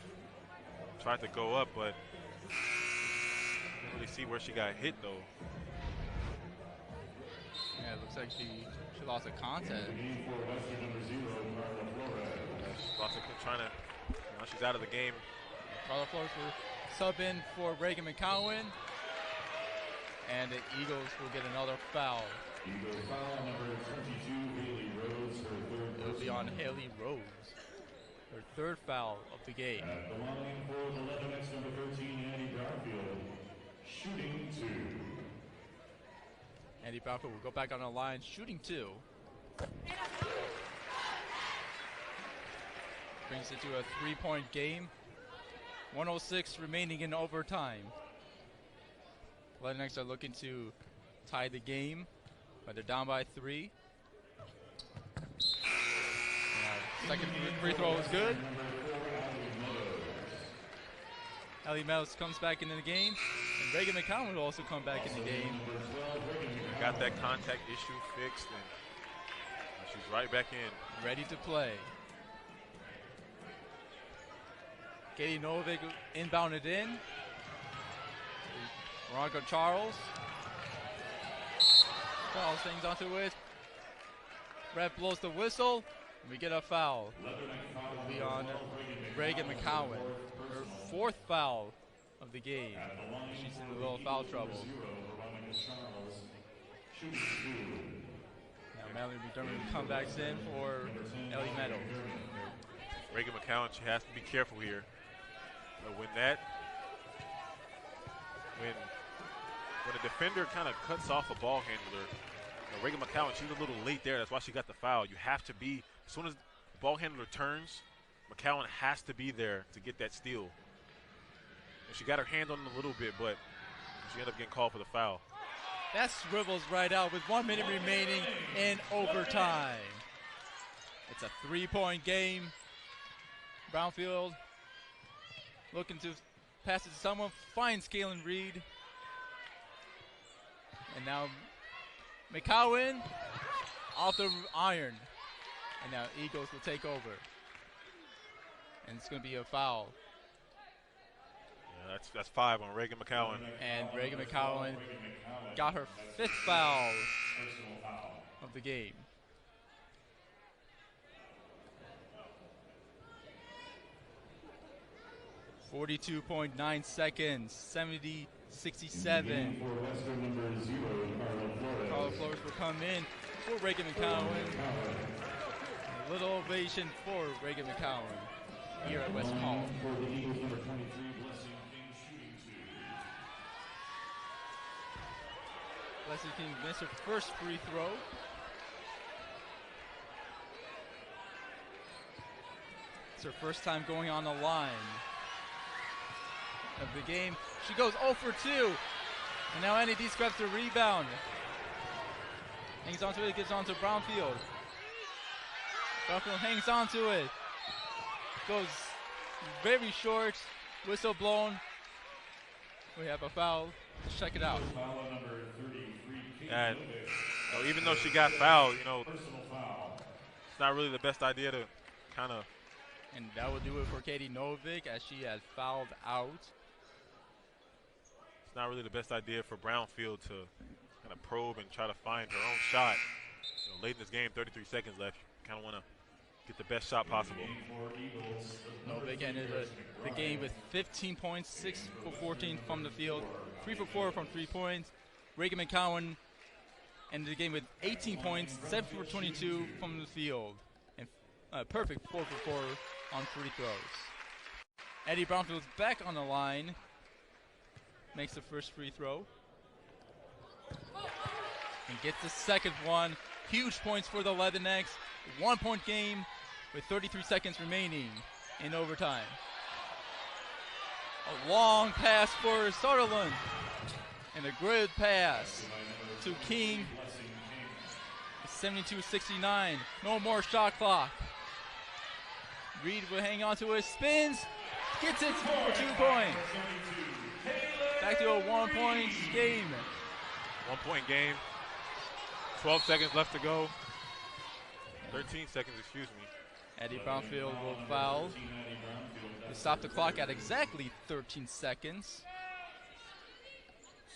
Speaker 1: Tried to go up, but didn't really see where she got hit though.
Speaker 2: Yeah, it looks like she lost a contest.
Speaker 1: Lost a trying to, now she's out of the game.
Speaker 2: Carla Flores will sub in for Reagan McCowan. And the Eagles will get another foul.
Speaker 3: Eagles foul number 22, Haley Rhodes, her third.
Speaker 2: It'll be on Haley Rhodes, her third foul of the game.
Speaker 3: At the line for the Leathernecks, number 13, Andy Garfield, shooting 2.
Speaker 2: Andy Barfield will go back on the line, shooting 2. Brings it to a 3-point game. 1:06 remaining in overtime. Leathernecks are looking to tie the game, but they're down by 3. Second free throw is good. Ellie Meadows comes back into the game, and Reagan McCowan will also come back in the game.
Speaker 1: Got that contact issue fixed, and she's right back in.
Speaker 2: Ready to play. Katie Novick inbounded in. Veronica Charles. Charles hangs onto it. Ref blows the whistle. And we get a foul. It'll be on Reagan McCowan. Her 4th foul of the game. She's in a little foul trouble. Now Mallory McDermott comebacks in for Ellie Meadows.
Speaker 1: Reagan McCowan, she has to be careful here. But when a defender kind of cuts off a ball handler, Reagan McCowan, she's a little late there. That's why she got the foul. You have to be, as soon as the ball handler turns, McCowan has to be there to get that steal. And she got her hand on it a little bit, but she ended up getting called for the foul.
Speaker 2: That swivels right out with 1 minute remaining in overtime. It's a 3-point game. Brownfield looking to pass it to someone, finds Kalen Reed. And now McCowan off the iron. And now Eagles will take over. And it's going to be a foul.
Speaker 1: Yeah, that's 5 on Reagan McCowan.
Speaker 2: And Reagan McCowan got her 5th foul of the game. .9 seconds, 70-67. Carla Flores will come in for Reagan McCowan. A little ovation for Reagan McCowan here at West Hall. Leslie King missed her first free throw. It's her first time going on the line of the game. She goes 0 for 2. And now Annie Dietz grabs the rebound. Hangs onto it, gives on to Brownfield. Brownfield hangs onto it. goes very short. Whistle blown. We have a foul. Let's check it out.
Speaker 1: And you know, even though she got fouled, you know, it's not really the best idea to kind of.
Speaker 2: And that will do it for Katie Novick as she has fouled out.
Speaker 1: It's not really the best idea for Brownfield to kind of probe and try to find her own shot. You know, late in this game, 33 seconds left. Kind of want to get the best shot possible.
Speaker 2: Novick ended the game with 15 points, 6 for 14 from the field, 3 for 4 from 3 points. Reagan McCowan ended the game with 18 points, 7 for 22 from the field, and perfect 4 for 4 on free throws. Eddie Brownfield's back on the line, makes the first free throw, and gets the second one. Huge points for the Leathernecks. 1 point game with 33 seconds remaining in overtime. A long pass for Sutherland, and a good pass to King. 72-69, no more shot clock. Reed will hang on to it, spins, gets it for 2 points. Back to a 1 point game.
Speaker 1: 1 point game. 12 seconds left to go. 13 seconds, excuse me.
Speaker 2: Eddie Brownfield will foul to stop the clock at exactly 13 seconds.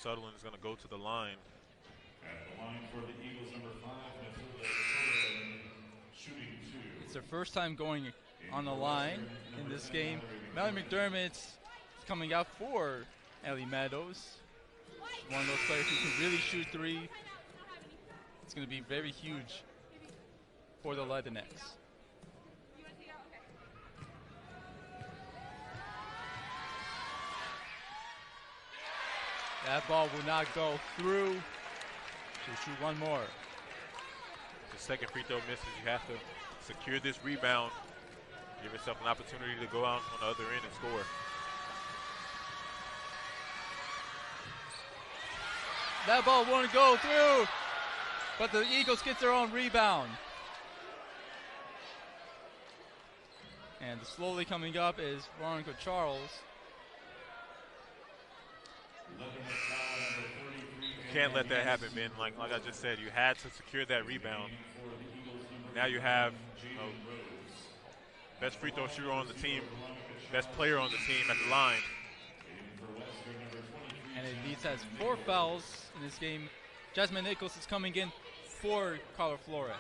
Speaker 1: Sutherland is going to go to the line.
Speaker 3: At the line for the Eagles, number 5, Matilda shooting 2.
Speaker 2: It's their first time going on the line in this game. Melanie McDermott is coming out for Ellie Meadows. She's one of those players who can really shoot three. It's going to be very huge for the Leathernecks. That ball will not go through. She'll shoot one more.
Speaker 1: The second free throw misses. You have to secure this rebound. Give yourself an opportunity to go out on the other end and score.
Speaker 2: That ball won't go through, but the Eagles get their own rebound. And slowly coming up is Veronica Charles.
Speaker 1: You can't let that happen, Ben. Like I just said, you had to secure that rebound. Now you have best free throw shooter on the team, best player on the team at the line.
Speaker 2: And it leads has 4 fouls in this game. Jasmine Nichols is coming in for Carla Flores.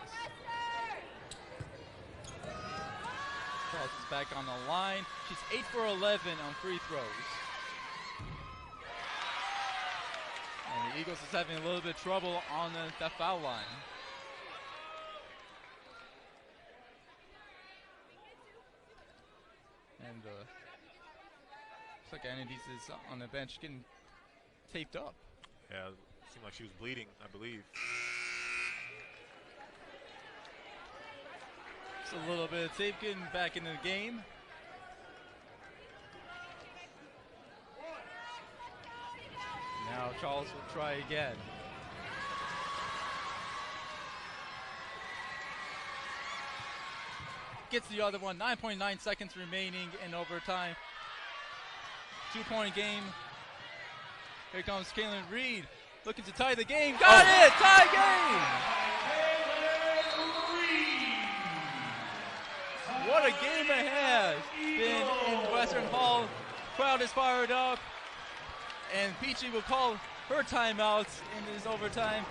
Speaker 2: Charles is back on the line. She's 8 for 11 on free throws. And the Eagles is having a little bit of trouble on the foul line. And looks like Anadis is on the bench getting taped up.
Speaker 1: Yeah, it seemed like she was bleeding, I believe.
Speaker 2: Just a little bit of tape getting back into the game. Now Charles will try again. Gets the other one. 9.9 seconds remaining in overtime. 2 point game. Here comes Kaylin Reed looking to tie the game. Got it! Tie game! What a game it has been in Western Hall. Crowd is fired up. And Peachy will call her timeouts in this overtime.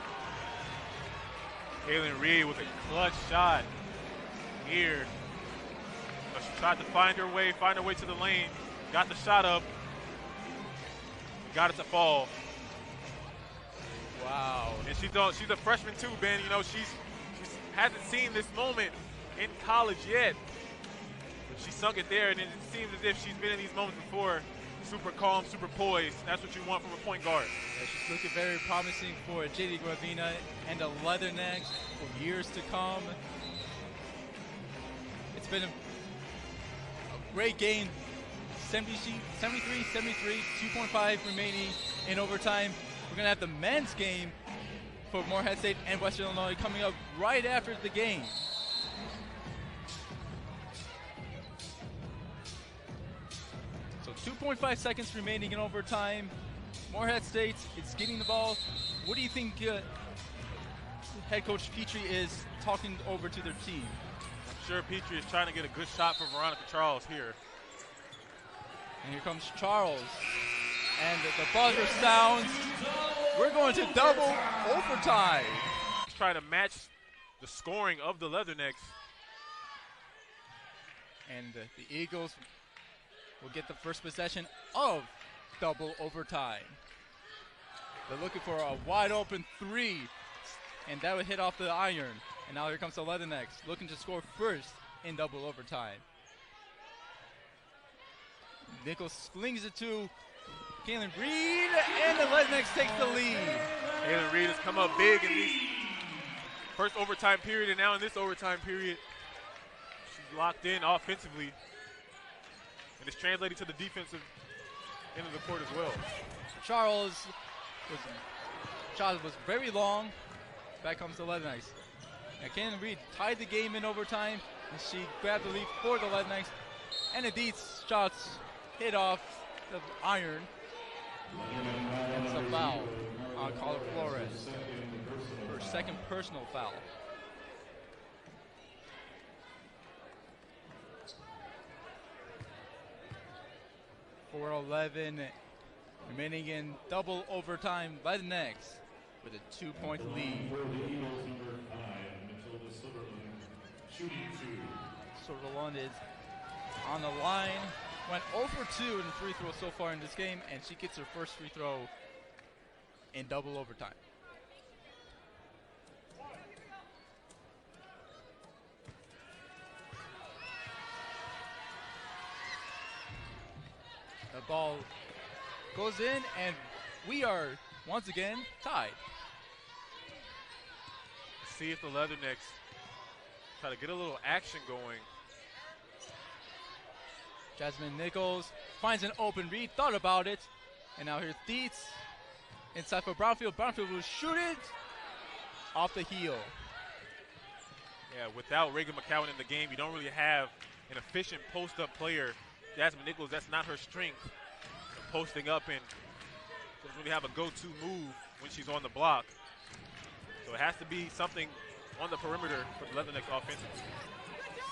Speaker 1: Kaylin Reed with a clutch shot here. She tried to find her way to the lane. Got the shot up. Got it to fall.
Speaker 2: Wow.
Speaker 1: And she's a freshman too, Ben. You know, she hasn't seen this moment in college yet. But she sunk it there, and it seems as if she's been in these moments before. Super calm, super poised. That's what you want from a point guard.
Speaker 2: Yeah, she's looking very promising for JD Gravina and the Leathernecks for years to come. It's been a great game. 73-73, 2.5 remaining in overtime. We're going to have the men's game for Morehead State and Western Illinois coming up right after the game. 2.5 seconds remaining in overtime. Morehead State is getting the ball. What do you think head coach Petrie is talking over to their team?
Speaker 1: I'm sure Petrie is trying to get a good shot for Veronica Charles here.
Speaker 2: And here comes Charles. And the buzzer sounds. We're going to double overtime.
Speaker 1: Try to match the scoring of the Leathernecks.
Speaker 2: And the Eagles will get the first possession of double overtime. They're looking for a wide open three, and that would hit off the iron. And now here comes the Leathernecks, looking to score first in double overtime. Nichols flings it to Kaylin Reed, and the Leathernecks take the lead.
Speaker 1: Kaylin Reed has come up big in this first overtime period, and now in this overtime period, she's locked in offensively, and it's translating to the defensive end of the court as well.
Speaker 2: Charles' shot was very long. Back comes the Leathernecks. And Kaylin Reed tied the game in overtime, and she grabbed the lead for the Leathernecks. And Edith's shots hit off the iron. And it's a foul on Carla Flores. Her second personal foul. .4:11 remaining in double overtime. Leathernecks with a 2-point lead. Sutherland is on the line. Went 0 for 2 in free throw so far in this game, and she gets her first free throw in double overtime. The ball goes in, and we are once again tied.
Speaker 1: See if the Leathernecks try to get a little action going.
Speaker 2: Jasmine Nichols finds an open read, thought about it, and now here's Dietz inside for Brownfield. Brownfield will shoot it off the heel.
Speaker 1: Yeah, without Reagan McCowan in the game, you don't really have an efficient post-up player. Jasmine Nichols, that's not her strength. Posting up and doesn't really have a go-to move when she's on the block. So it has to be something on the perimeter for the Leathernecks offensively.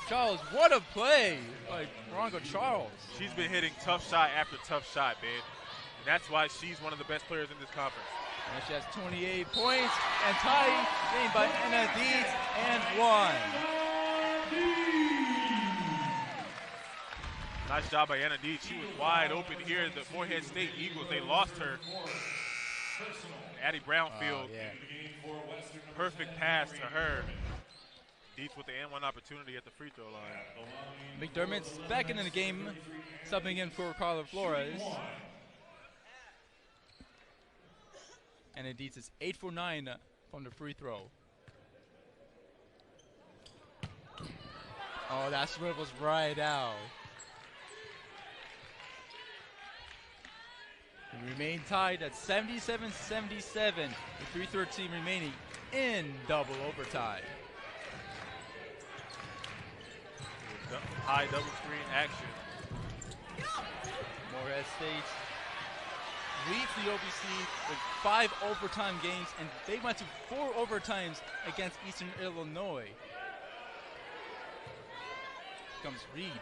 Speaker 2: Charles, what a play by Veronica Charles.
Speaker 1: She's been hitting tough shot after tough shot, man. And that's why she's one of the best players in this conference.
Speaker 2: And she has 28 points and tied game by Anna Dietz and one.
Speaker 1: Nice job by Anna Dietz. She was wide open here. The Morehead State Eagles, they lost her. Addie Brownfield, perfect pass to her. Dietz with the N1 opportunity at the free throw line.
Speaker 2: McDermott's back into the game, subbing in for Carla Flores. And Dietz is 8 for 9 from the free throw. Oh, that swerve was right out. We remain tied at 77-77 with 3:13 remaining in double overtime.
Speaker 1: High double screen action.
Speaker 2: Morehead State leads the OVC with 5 overtime games, and they went to 4 overtimes against Eastern Illinois. Here comes Reed.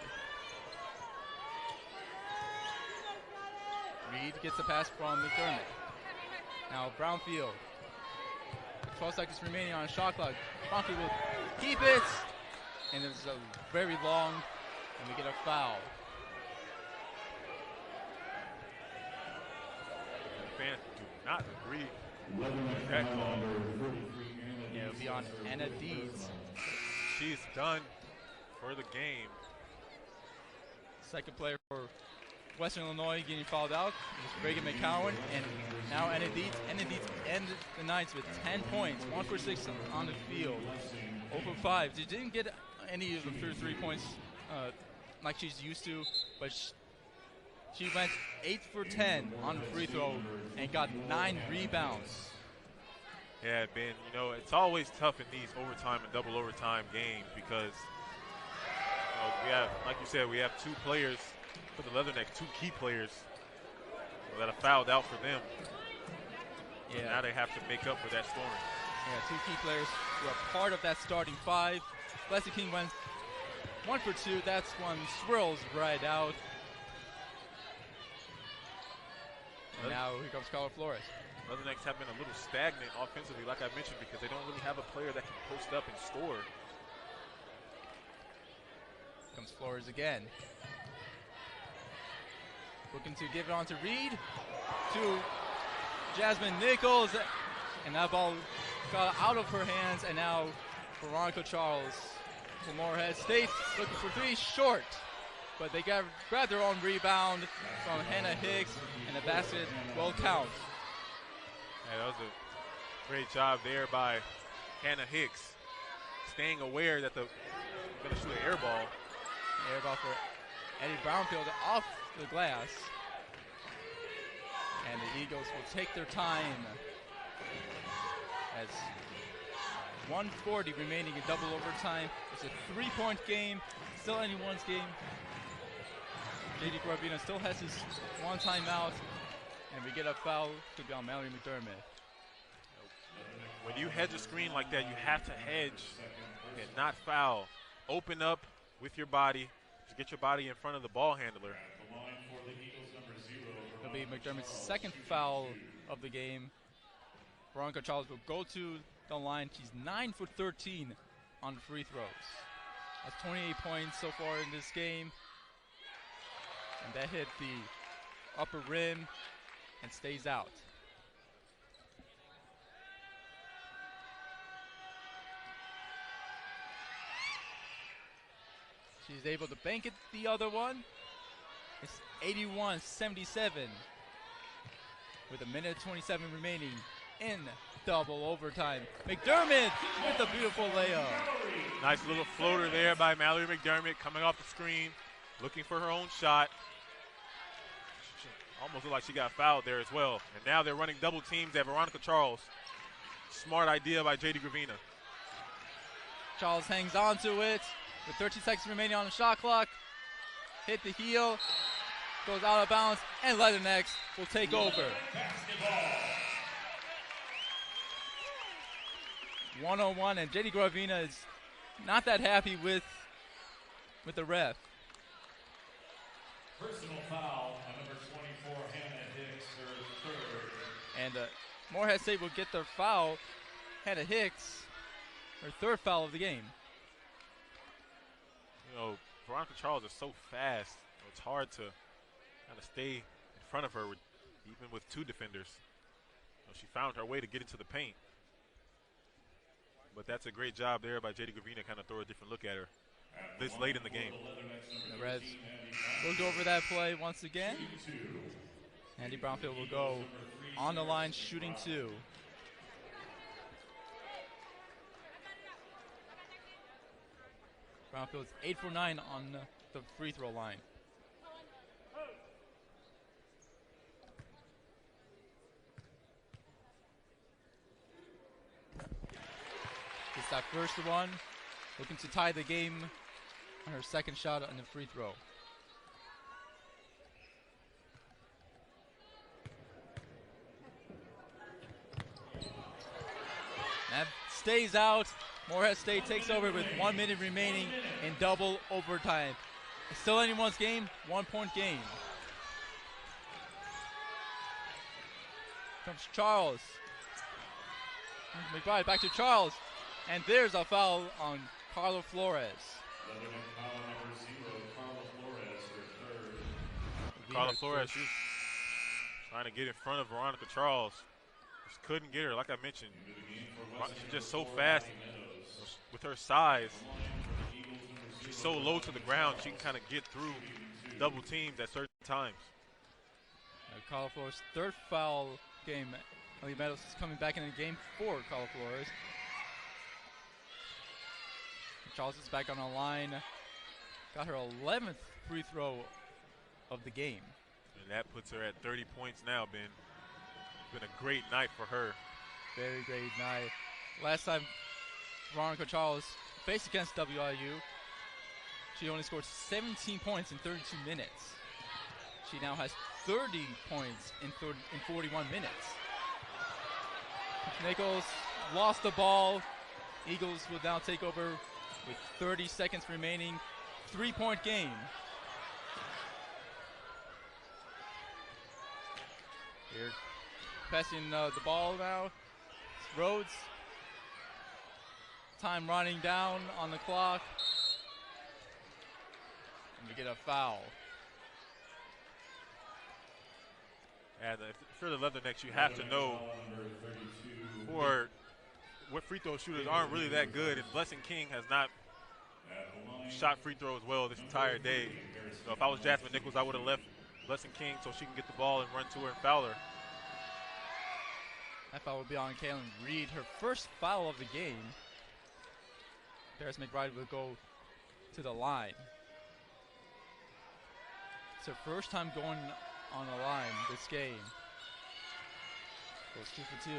Speaker 2: Reed gets the pass from McDermott. Now Brownfield. 12 seconds remaining on shot clock. Brownfield will keep it. And it's a very long, and we get a foul.
Speaker 1: Fans do not agree with that call.
Speaker 2: Yeah, it'll be on Anna Dietz.
Speaker 1: She's done for the game.
Speaker 2: Second player for Western Illinois getting fouled out is Reagan McCowan, and now Anna Dietz. Anna Dietz ended the night with 10 points, 1 for 6 on the field, 0 for 5. She didn't get any of the 3 points like she's used to, but she went 8 for 10 on the free throw and got 9 rebounds.
Speaker 1: Yeah, Ben, you know, it's always tough in these overtime and double overtime games because we have, like you said, we have 2 players for the Leathernecks, 2 key players that have fouled out for them.
Speaker 2: Yeah.
Speaker 1: And now they have to make up for that scoring.
Speaker 2: Yeah, 2 key players who are part of that starting 5. Blessing King went 1 for 2. That's one swirls right out. And now here comes Carlos Flores.
Speaker 1: Leathernecks have been a little stagnant offensively, like I mentioned, because they don't really have a player that can post up and score.
Speaker 2: Comes Flores again. Looking to give it on to Reed. To Jasmine Nichols. And that ball got out of her hands. And now Veronica Charles from Morehead State looking for 3, short. But they grabbed their own rebound from Hannah Hicks. And the basket will count.
Speaker 1: Yeah, that was a great job there by Hannah Hicks, staying aware that they're going to shoot an air ball.
Speaker 2: Air ball for Eddie Brownfield off the glass. And the Eagles will take their time as 1:40 remaining in double overtime. It's a 3-point game, still anyone's game. JD Gravina still has his 1 timeout. And we get a foul to be on Mallory McDermott.
Speaker 1: When you hedge a screen like that, you have to hedge and not foul. Open up with your body. Just get your body in front of the ball handler.
Speaker 2: It'll be McDermott's 2nd foul of the game. Veronica Charles will go to the line. She's 9 for 13 on free throws. That's 28 points so far in this game. And that hit the upper rim and stays out. She's able to bank it the other one. It's 81-77 with 1:27 remaining in double overtime. McDermott with a beautiful layup.
Speaker 1: Nice little floater there by Mallory McDermott coming off the screen, looking for her own shot. Almost looked like she got fouled there as well. And now they're running double teams at Veronica Charles. Smart idea by JD Gravina.
Speaker 2: Charles hangs on to it with 13 seconds remaining on the shot clock. Hit the heel, goes out of bounds, and Leathernecks will take over. 101, and JD Gravina is not that happy with the ref.
Speaker 3: Personal foul on number 24, Hannah Hicks, her 3rd.
Speaker 2: And Morehead State will get their foul. Hannah Hicks, her 3rd foul of the game.
Speaker 1: You know, Veronica Charles is so fast. It's hard to kind of stay in front of her, even with 2 defenders. You know, she found her way to get into the paint. But that's a great job there by JD Gravina, kind of throw a different look at her this late in the game.
Speaker 2: The Reds looked over that play once again. Andy Brownfield will go on the line shooting 2. Brownfield's 8 for 9 on the free throw line. Gets that first one, looking to tie the game on her 2nd shot on the free throw. That stays out. Morehead State takes over with 1 minute remaining in double overtime. It's still anyone's game, 1-point game. Comes Charles. McBride back to Charles. And there's a foul on Carla Flores.
Speaker 1: Carla Flores, she's trying to get in front of Veronica Charles. Just couldn't get her, like I mentioned. She's just so fast with her size. She's so low to the ground, she can kind of get through double teams at certain times.
Speaker 2: Carla Flores' 3rd foul game. Ellie Meadows is coming back in the game for Carla Flores. Charles is back on the line. Got her 11th free throw of the game.
Speaker 1: And that puts her at 30 points now, Ben. It's been a great night for her.
Speaker 2: Very great night. Last time Veronica Charles faced against WIU, she only scored 17 points in 32 minutes. She now has 30 points in 41 minutes. Nichols lost the ball. Eagles will now take over with 30 seconds remaining. 3-point game. Here, passing the ball now. It's Rhodes. Time running down on the clock. And we get a foul.
Speaker 1: And if you're the Leathernecks, you have to know for what free throw shooters aren't really that good, and Blessing King has not shot free throws well this entire day. So if I was Jasmine Nichols, I would have left Blessing King so she can get the ball and run to her and foul her.
Speaker 2: That foul will be on Kaylin Reed, her first foul of the game. Paris McBride will go to the line. It's her first time going on the line this game. Goes 2 for 2.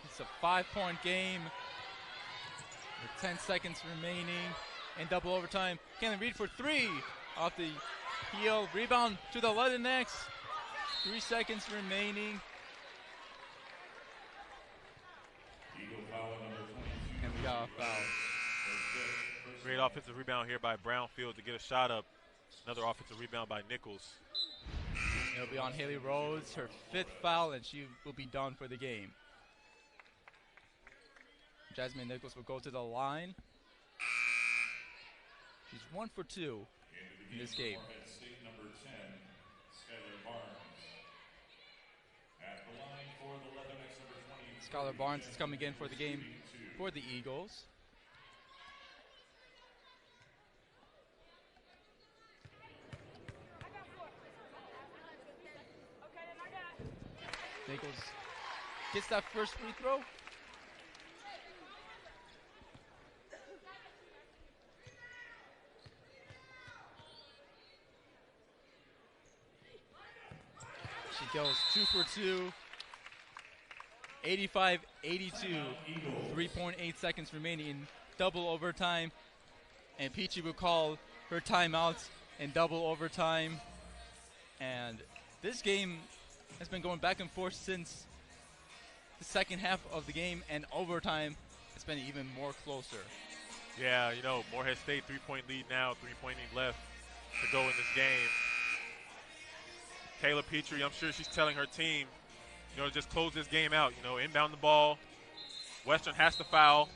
Speaker 2: It's a 5-point game with 10 seconds remaining in double overtime. Kaylin Reed for 3 off the heel. Rebound to the Leathernecks. 3 seconds remaining. And we got a foul.
Speaker 1: Great offensive rebound here by Brownfield to get a shot up. Another offensive rebound by Nichols.
Speaker 2: It'll be on Haley Rhodes, her 5th foul, and she will be done for the game. Jasmine Nichols will go to the line. She's 1 for 2 in this game. Skylar Barnes is coming in for the game for the Eagles. Nichols gets that first free throw. She goes 2 for 2. 85-82. 3.8 seconds remaining in double overtime. And Peachy will call her timeouts in double overtime. And this game has been going back and forth since the second half of the game, and overtime has been even more closer.
Speaker 1: Yeah, you know, Morehead State 3-point lead now, 3-point lead left to go in this game. Kayla Petrie, I'm sure she's telling her team, you know, to just close this game out. You know, inbound the ball. Western has to foul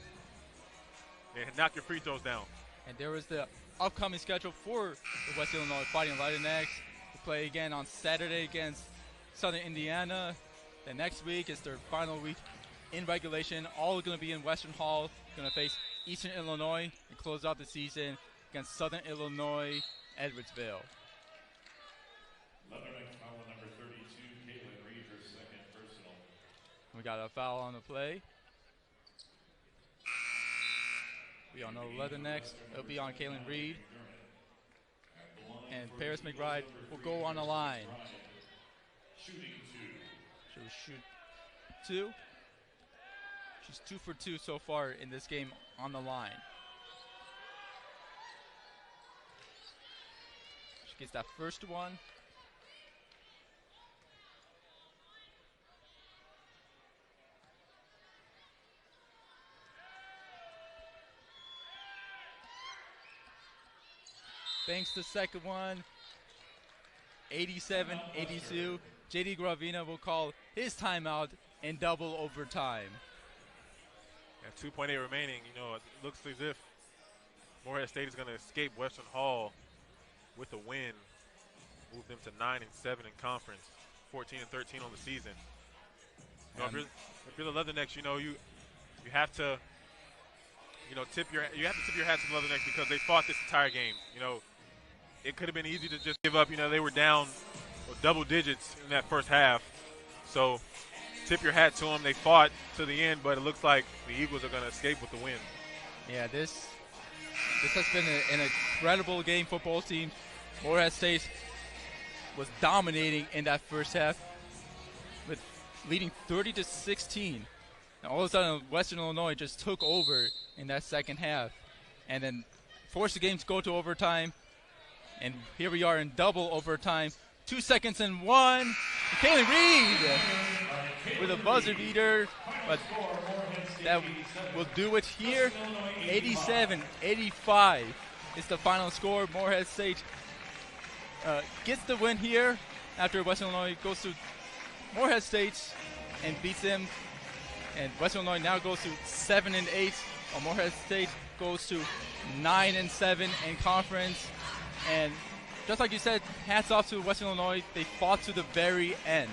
Speaker 1: and knock your free throws down.
Speaker 2: And there was the upcoming schedule for the West Illinois Fighting Leathernecks to play again on Saturday against Southern Indiana. The next week is their final week in regulation. All going to be in Western Hall. Going to face Eastern Illinois and close out the season against Southern Illinois, Edwardsville.
Speaker 3: Leathernecks foul number 32, Kaylin Reed, her 2nd personal.
Speaker 2: We got a foul on the play. We all know Leathernecks. It'll be on Kaylin Reed. And Paris McBride will go on the line.
Speaker 3: Shooting 2.
Speaker 2: She'll shoot 2. She's 2 for 2 so far in this game on the line. She gets that first one. Banks the second one. 87-82. JD Gravina will call his timeout in double overtime.
Speaker 1: Yeah, 2.8 remaining. You know, it looks as if Morehead State is going to escape Western Hall with a win. Move them to 9-7 in conference, 14-13 on the season. You know, if you're the Leathernecks, you know, you have to, you know, tip your hat to the Leathernecks because they fought this entire game. You know, it could have been easy to just give up. You know, they were down double digits in that first half. So tip your hat to them. They fought to the end, but it looks like the Eagles are going to escape with the win.
Speaker 2: Yeah, this has been an incredible game for both teams. Morehead State was dominating in that first half with leading 30-16. And all of a sudden, Western Illinois just took over in that second half and then forced the game to go to overtime. And here we are in double overtime. 2 seconds and 1. Kaylee Reed with a buzzer beater, but that will do it here. 87-85 is the final score. Morehead State gets the win here after Western Illinois goes to Morehead State and beats them. And Western Illinois now goes to 7-8, while Morehead State goes to 9-7 in conference. And just like you said, hats off to Western Illinois. They fought to the very end.